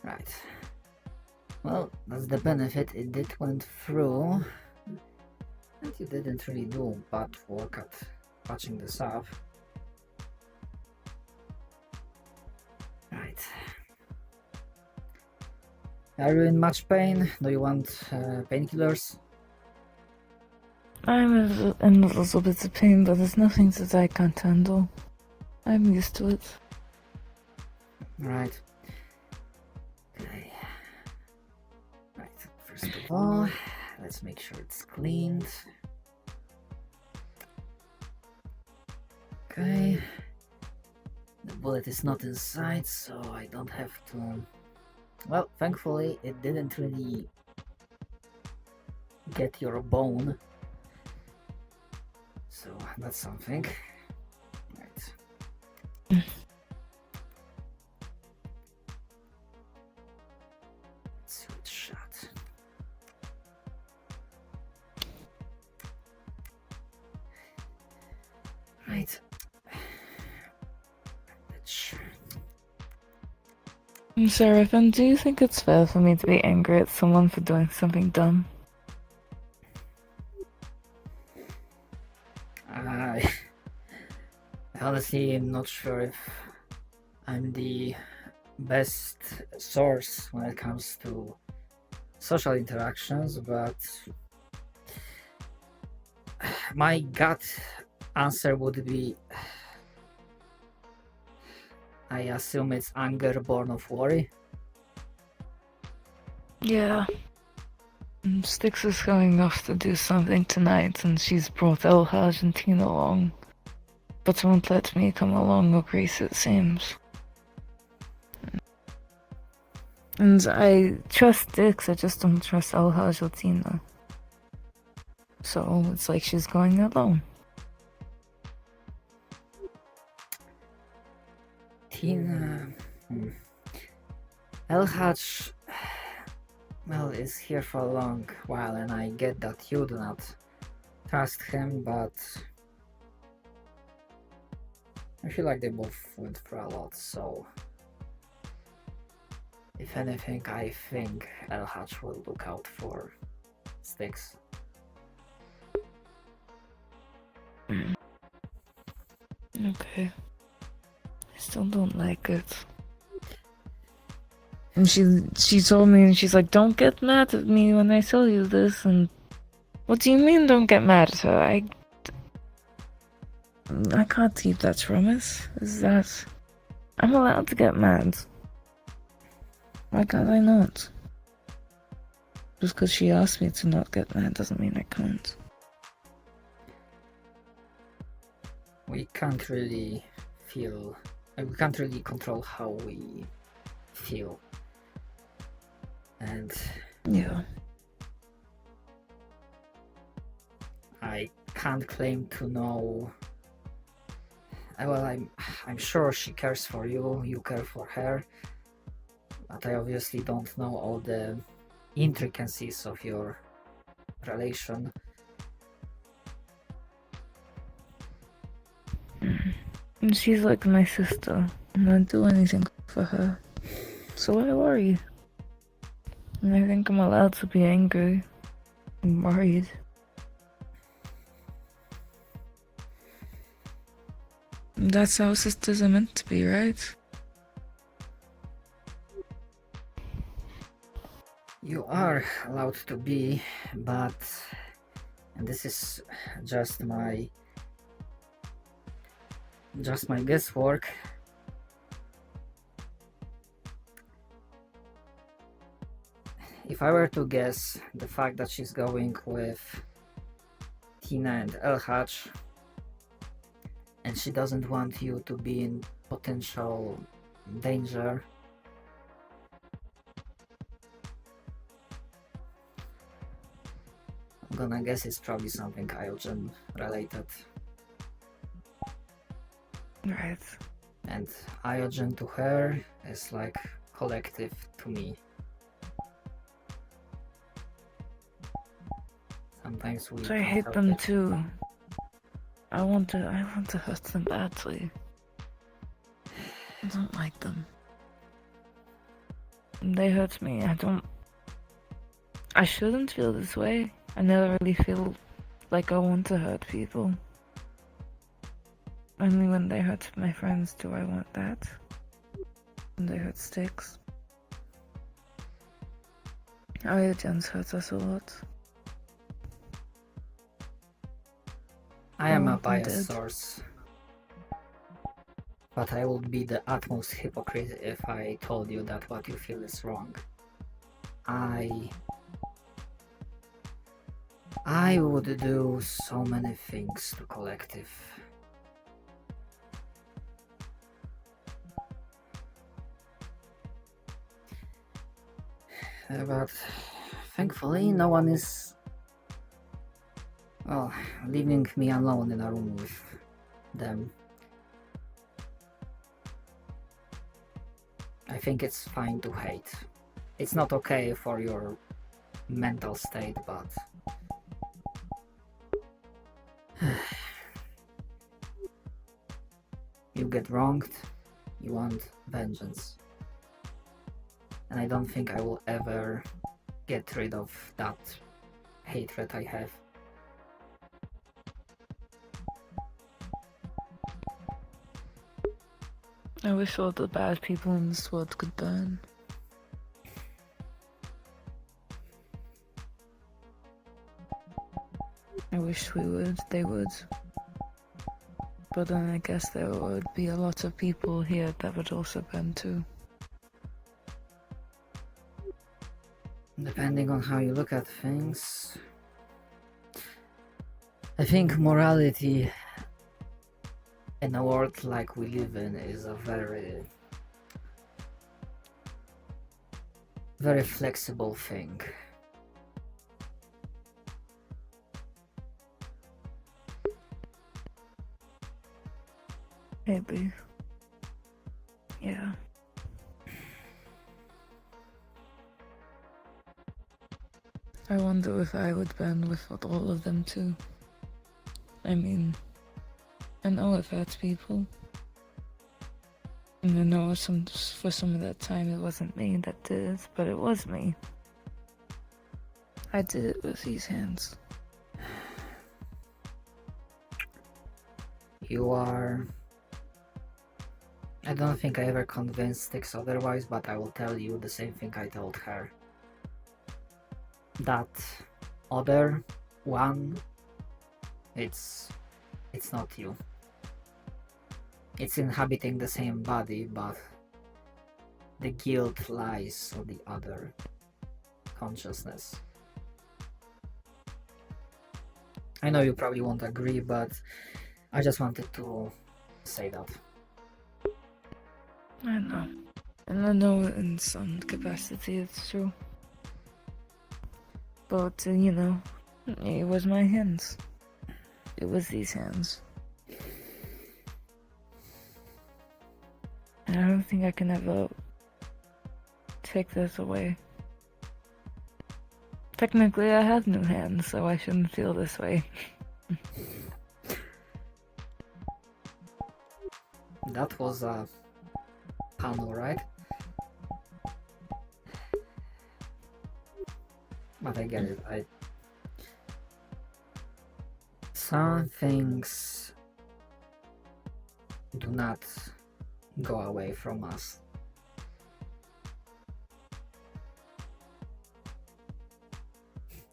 Right. Well, that's the benefit. It did went through. And you didn't really do bad work at patching this up. Right. Are you in much pain? Do you want painkillers? I'm in a little bit of pain, but there's nothing that I can't handle. I'm used to it. Right. Okay. Right, first of all, let's make sure it's cleaned. Okay. The bullet is not inside, so I don't have to... Well, thankfully, it didn't really get your bone. So, that's something. Right. Let's see what's shot. Right. Seraphim, do you think it's fair for me to be angry at someone for doing something dumb? I honestly am not sure if I'm the best source when it comes to social interactions, but my gut answer would be I assume it's anger born of worry. Yeah. Styx is going off to do something tonight, and she's brought Elhaj and Tina along, but won't let me come along or Grace, it seems. And I trust Styx, I just don't trust Elhaj or Tina. So it's like she's going alone. Tina... Elhaj... Well, is here for a long while, and I get that you do not trust him, but I feel like they both went through a lot, so if anything, I think Elhaj will look out for Styx. Okay. I still don't like it. And she told me, and she's like, don't get mad at me when I tell you this, and what do you mean don't get mad at her? I can't keep that promise. Is that... I'm allowed to get mad. Why can't I not? Just because she asked me to not get mad doesn't mean I can't. We can't really control how we feel. And Yeah. I can't claim to know. Well, I'm sure she cares for you, you care for her, but I obviously don't know all the intricacies of your relation. And she's like my sister, and I'd do anything for her. So I worry. And I think I'm allowed to be angry and worried. That's how sisters are meant to be, right? You are allowed to be, but and this is just my guesswork. If I were to guess, the fact that she's going with Tina and Elhaj, and she doesn't want you to be in potential danger, I'm gonna guess it's probably something Iogen related. Right. And Iogen to her is like collective to me. Sometimes we So I hate them too. I want to hurt them badly. I don't like them. They hurt me. I shouldn't feel this way. I never really feel like I want to hurt people. Only when they hurt my friends do I want that. When they hurt Sticks. Iogens hurts us a lot. I am a biased source, but I would be the utmost hypocrite if I told you that what you feel is wrong. I would do so many things to collective. But thankfully no one is, well, leaving me alone in a room with them. I think it's fine to hate. It's not okay for your mental state, but you get wronged, you want vengeance. And I don't think I will ever get rid of that hatred I have. I wish all the bad people in this world could burn. I wish they would. But then I guess there would be a lot of people here that would also burn too. Depending on how you look at things, I think morality in a world like we live in is a very, very flexible thing. Maybe. Yeah. I wonder if I would burn with all of them too. I mean, I know it hurts people. And I know for some of that time it wasn't me that did it, but it was me. I did it with these hands. You are... I don't think I ever convinced Styx otherwise, but I will tell you the same thing I told her. That other one, it's not you. It's inhabiting the same body, but the guilt lies on the other consciousness. I know you probably won't agree, but I just wanted to say that. I know. And I know in some capacity it's true. But, you know, it was my hands. It was these hands. And I don't think I can ever take this away. Technically, I have new hands, so I shouldn't feel this way. That was a panel, right? But I get it. Some things do not go away from us.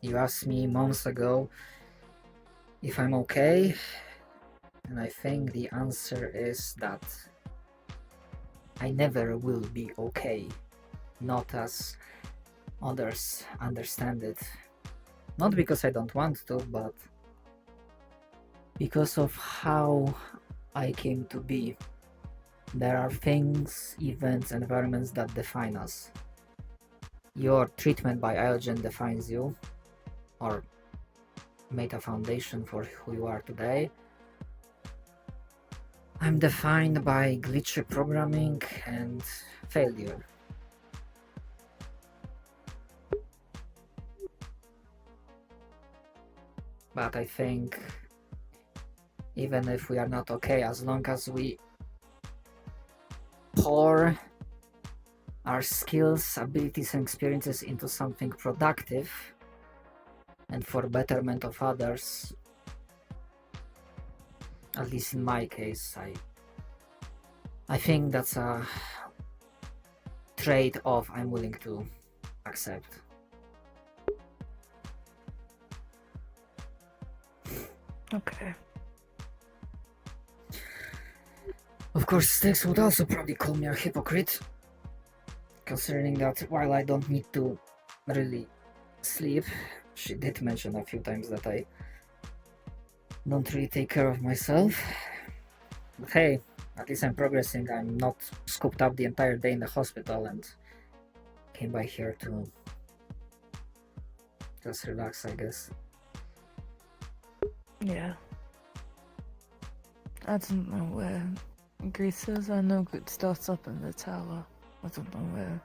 You asked me months ago if I'm okay, and I think the answer is that I never will be okay. Not as others understand it. Not because I don't want to, but because of how I came to be. There are things, events, environments that define us. Your treatment by Iogen defines you, or made a foundation for who you are today. I'm defined by glitchy programming and failure. But I think even if we are not okay, as long as we pour our skills, abilities and experiences into something productive and for betterment of others, at least in my case, I think that's a trade-off I'm willing to accept. Okay. Of course, Styx would also probably call me a hypocrite, considering that while I don't need to really sleep, she did mention a few times that I don't really take care of myself. But hey, at least I'm progressing. I'm not scooped up the entire day in the hospital and came by here to just relax, I guess. Yeah. I don't know where Greece is. I know it starts up in the tower. I don't know where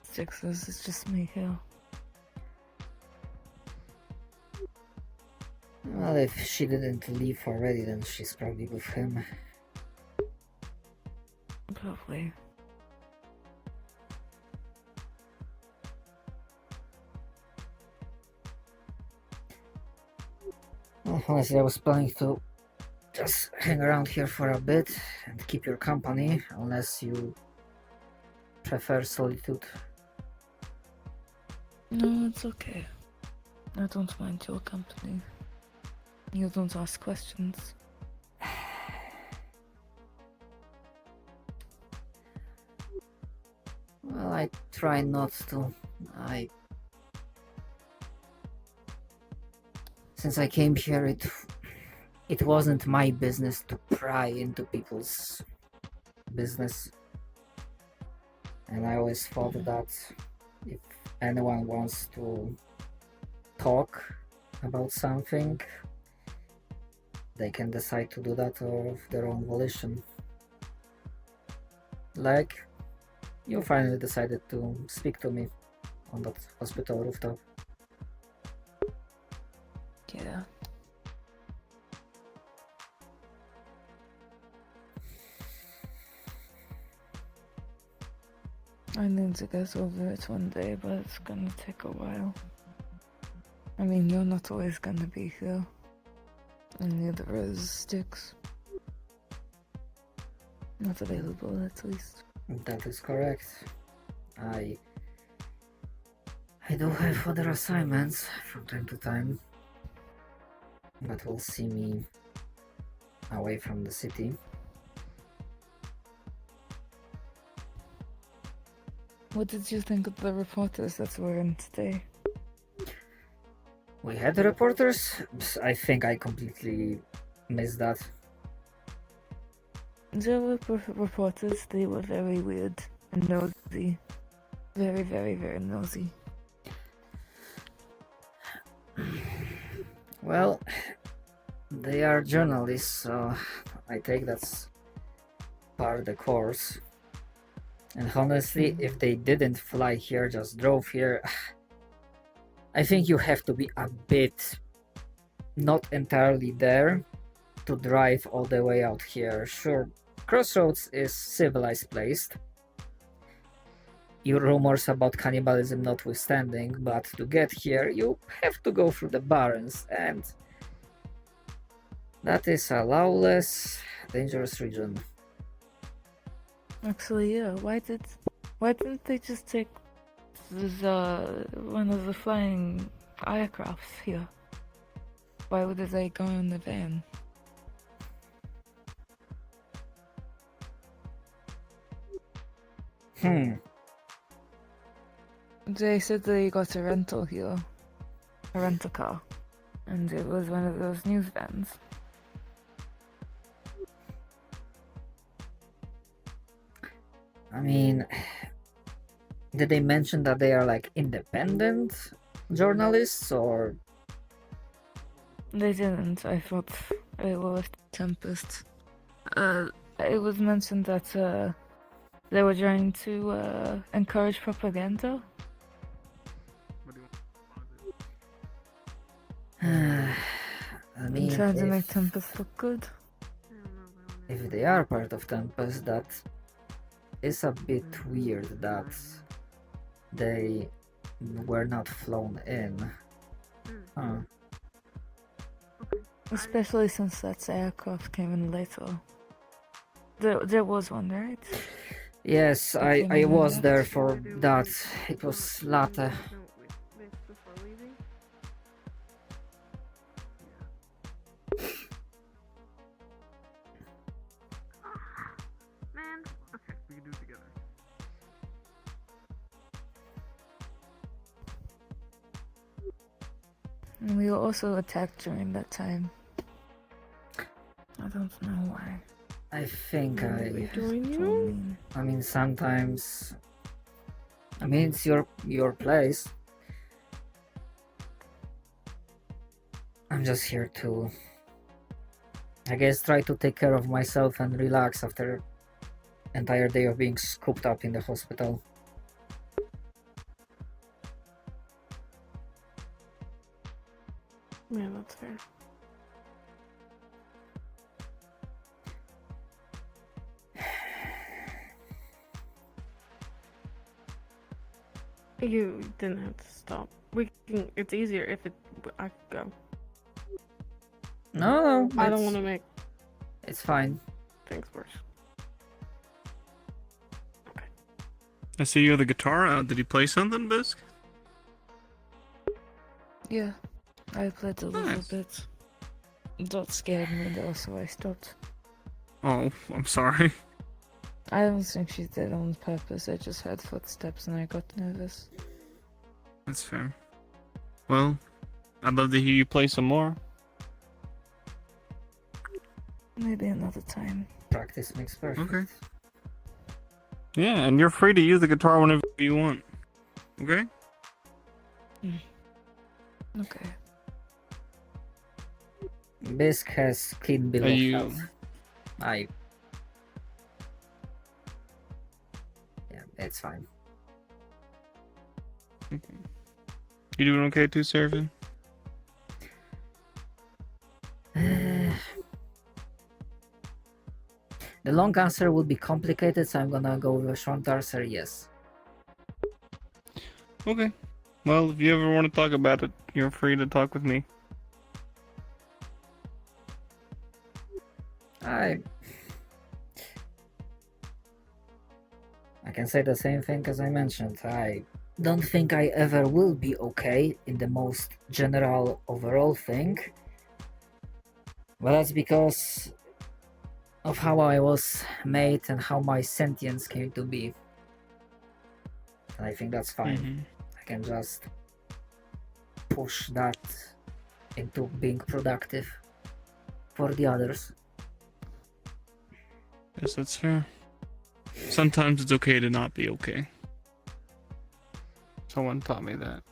Styx is. It's just me here. Well, if she didn't leave already, then she's probably with him. Probably. Well, honestly, I was planning to just hang around here for a bit and keep your company, unless you prefer solitude. No, it's okay. I don't mind your company. You don't ask questions. Well, I try not to. Since I came here, it wasn't my business to pry into people's business. And I always thought that if anyone wants to talk about something, they can decide to do that of their own volition. Like, you finally decided to speak to me on that hospital rooftop. Yeah. I need to get over it one day, but it's gonna take a while. I mean, you're not always gonna be here. And neither is Styx. Not available, at least. That is correct. I do have other assignments from time to time, but will see me away from the city. What did you think of the reporters that were in today? We had the reporters? I think I completely missed that. There were reporters, they were very weird. and nosy. Very, very, very nosy. Well, they are journalists, so I take that's part of the course. And honestly, if they didn't fly here, just drove here, I think you have to be a bit not entirely there to drive all the way out here. Sure, Crossroads is civilized place, your rumors about cannibalism notwithstanding, but to get here you have to go through the Barrens, and that is a lawless, dangerous region. Actually, yeah. Why didn't they just take one of the flying aircrafts here? Why would they go in the van? They said they got a rental here, a rental car, and it was one of those news vans. I mean, did they mention that they are like independent journalists, or? They didn't. I thought it was Tempest. It was mentioned that they were trying to encourage propaganda. I mean, trying to make Tempest look good. If they are part of Tempest, that is a bit weird that they were not flown in. Huh. Especially since that aircraft came in later. There was one, right? Yes, I was there for that. It was latte. Man, okay, we can do it together. And we were also attacked during that time. I don't know why. I think I mean, sometimes. I mean, it's your place. I'm just here to, I guess, try to take care of myself and relax after entire day of being scooped up in the hospital. Yeah, that's fair. You didn't have to stop. We can. It's easier if I could go. No, I don't want to make It's fine. things worse. I see you have the guitar out. Did you play something, Bisque? Yeah, I played a little bit. That scared me though, so I stopped. Oh, I'm sorry. I don't think she did on purpose. I just heard footsteps and I got nervous. That's fair. Well, I'd love to hear you play some more. Maybe another time. Practice makes perfect. Okay. Yeah, and you're free to use the guitar whenever you want. Okay? Okay. Bisque has clean bill Are of you- health. Yeah, it's fine. You doing okay too, Seraphim? The long answer would be complicated, so I'm gonna go with a short answer, yes. Okay. Well, if you ever want to talk about it, you're free to talk with me. I can say the same thing as I mentioned. I don't think I ever will be okay in the most general overall thing. But that's because of how I was made and how my sentience came to be. And I think that's fine. I can just push that into being productive for the others. Yes, that's fair. Sometimes it's okay to not be okay. Someone taught me that.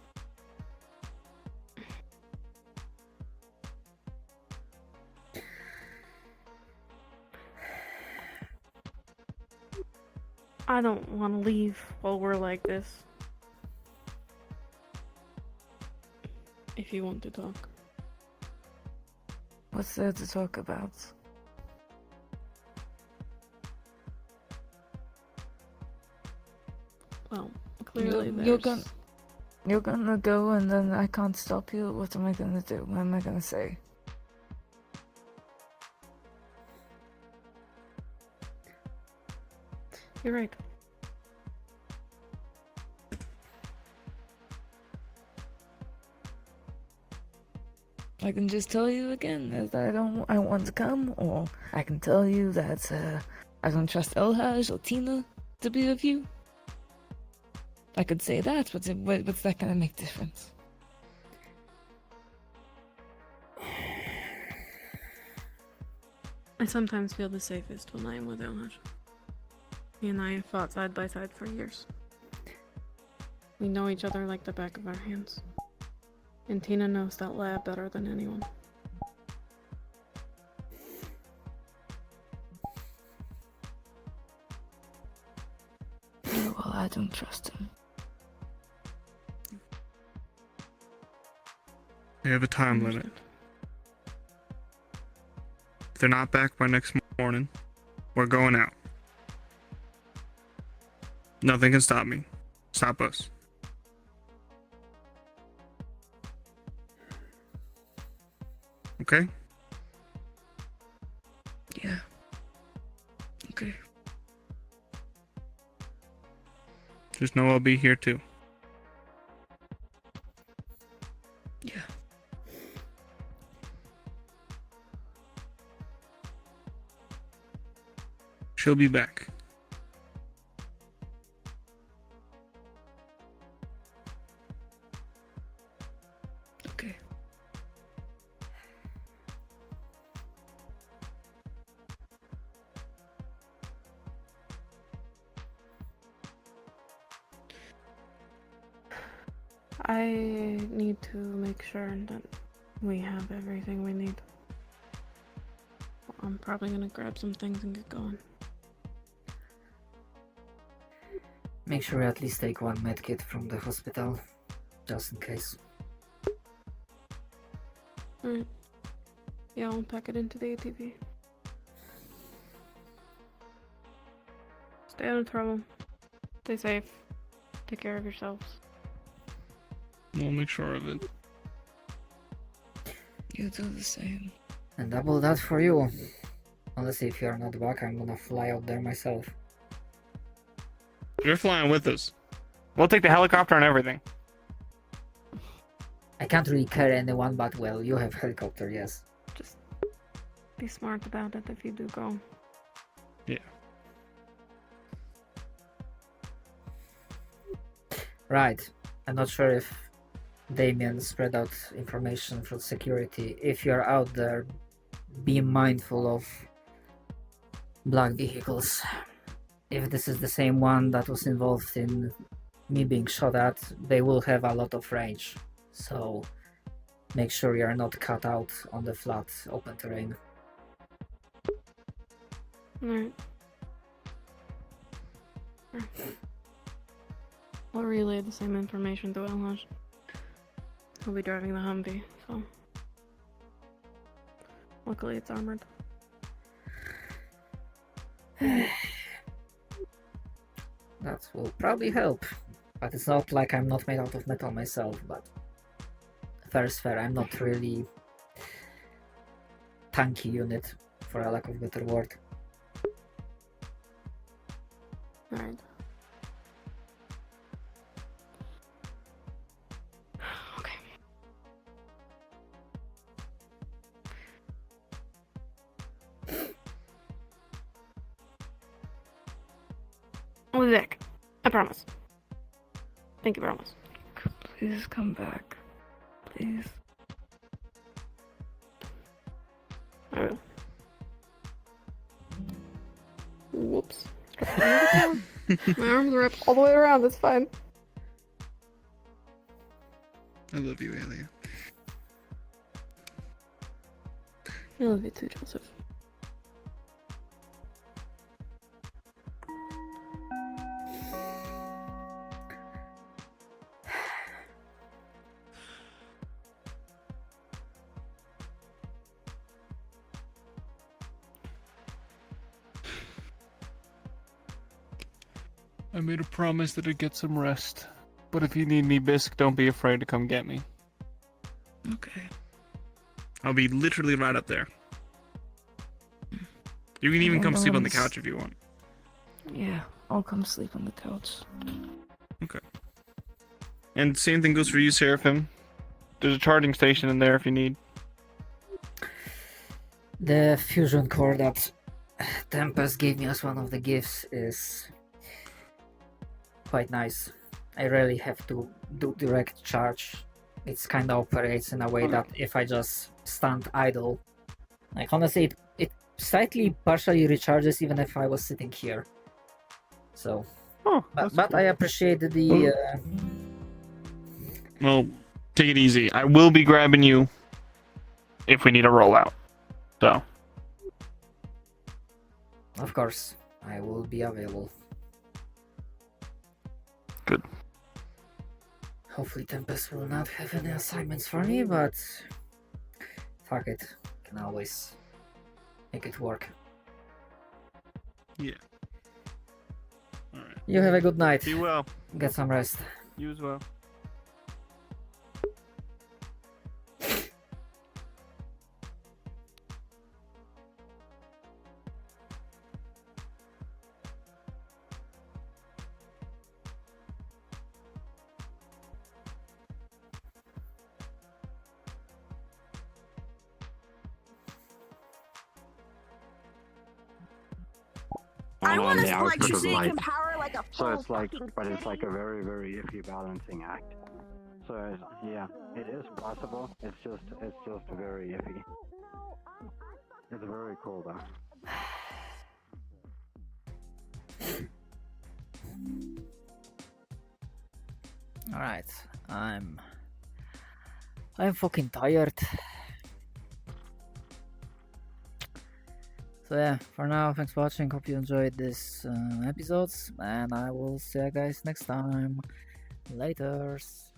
I don't want to leave while we're like this. If you want to talk. What's there to talk about? Well, clearly You're gonna go and then I can't stop you. What am I gonna do? What am I gonna say? You're right. I can just tell you again that I want to come, or I can tell you that I don't trust Elhaj or Tina to be with you. I could say that, but what's that gonna make difference? I sometimes feel the safest when I am with Elhaj. He and I have fought side by side for years. We know each other like the back of our hands. And Tina knows that lab better than anyone. Yeah, well, I don't trust him. They have a time limit. If they're not back by next morning, we're going out. Nothing can stop me. Stop us. Okay? Yeah. Okay. Just know I'll be here too. Yeah. She'll be back. Okay. I need to make sure that we have everything we need. I'm probably gonna grab some things and get going. Make sure you at least take one medkit from the hospital, just in case. Alright. Yeah, I'll pack it into the ATV. Stay out of trouble. Stay safe. Take care of yourselves. We'll make sure of it. You do the same. And double that for you. Honestly, if you're not back, I'm gonna fly out there myself. You're flying with us. We'll take the helicopter and everything. I can't really carry anyone, but well, you have helicopter, yes. Just be smart about it if you do go. Yeah. Right. I'm not sure if Damien spread out information for security. If you're out there, be mindful of black vehicles. If this is the same one that was involved in me being shot at, they will have a lot of range. So make sure you're not cut out on the flat, open terrain. Alright. I'll relay the same information to Elhaj. He'll be driving the Humvee, so... Luckily it's armored. That will probably help. But it's not like I'm not made out of metal myself, but... Fair's fair, I'm not really... tanky unit, for a lack of a better word. Alright. Okay. I'll be back. I promise. Thank you, promise. Please come back. Please. I will. Whoops. My arms are up all the way around, it's fine. I love you, Alia. I love you too, Joseph. I made a promise that I'd get some rest. But if you need me, Bisque, don't be afraid to come get me. Okay. I'll be literally right up there. You can even come sleep on the couch if you want. Yeah, I'll come sleep on the couch. Okay. And same thing goes for you, Seraphim. There's a charging station in there if you need. The fusion core that Tempest gave me as one of the gifts is quite nice. I rarely have to do direct charge. It kind of operates in a way that if I just stand idle, like honestly, it slightly partially recharges even if I was sitting here. So, but I appreciate the. Well, take it easy. I will be grabbing you if we need a rollout. So. Of course, I will be available. Good. Hopefully Tempest will not have any assignments for me, but fuck it, can always make it work. Yeah. Alright. You have a good night. Be well. Get some rest. You as well. I wanna the like output of see light. can power like a So it's like, full but it's like a very, very iffy balancing act. So yeah, it is possible. It's just very iffy. It's very cool though. Alright, I'm fucking tired. So yeah, for now, thanks for watching. Hope you enjoyed this episodes, and I will see you guys next time. Laters.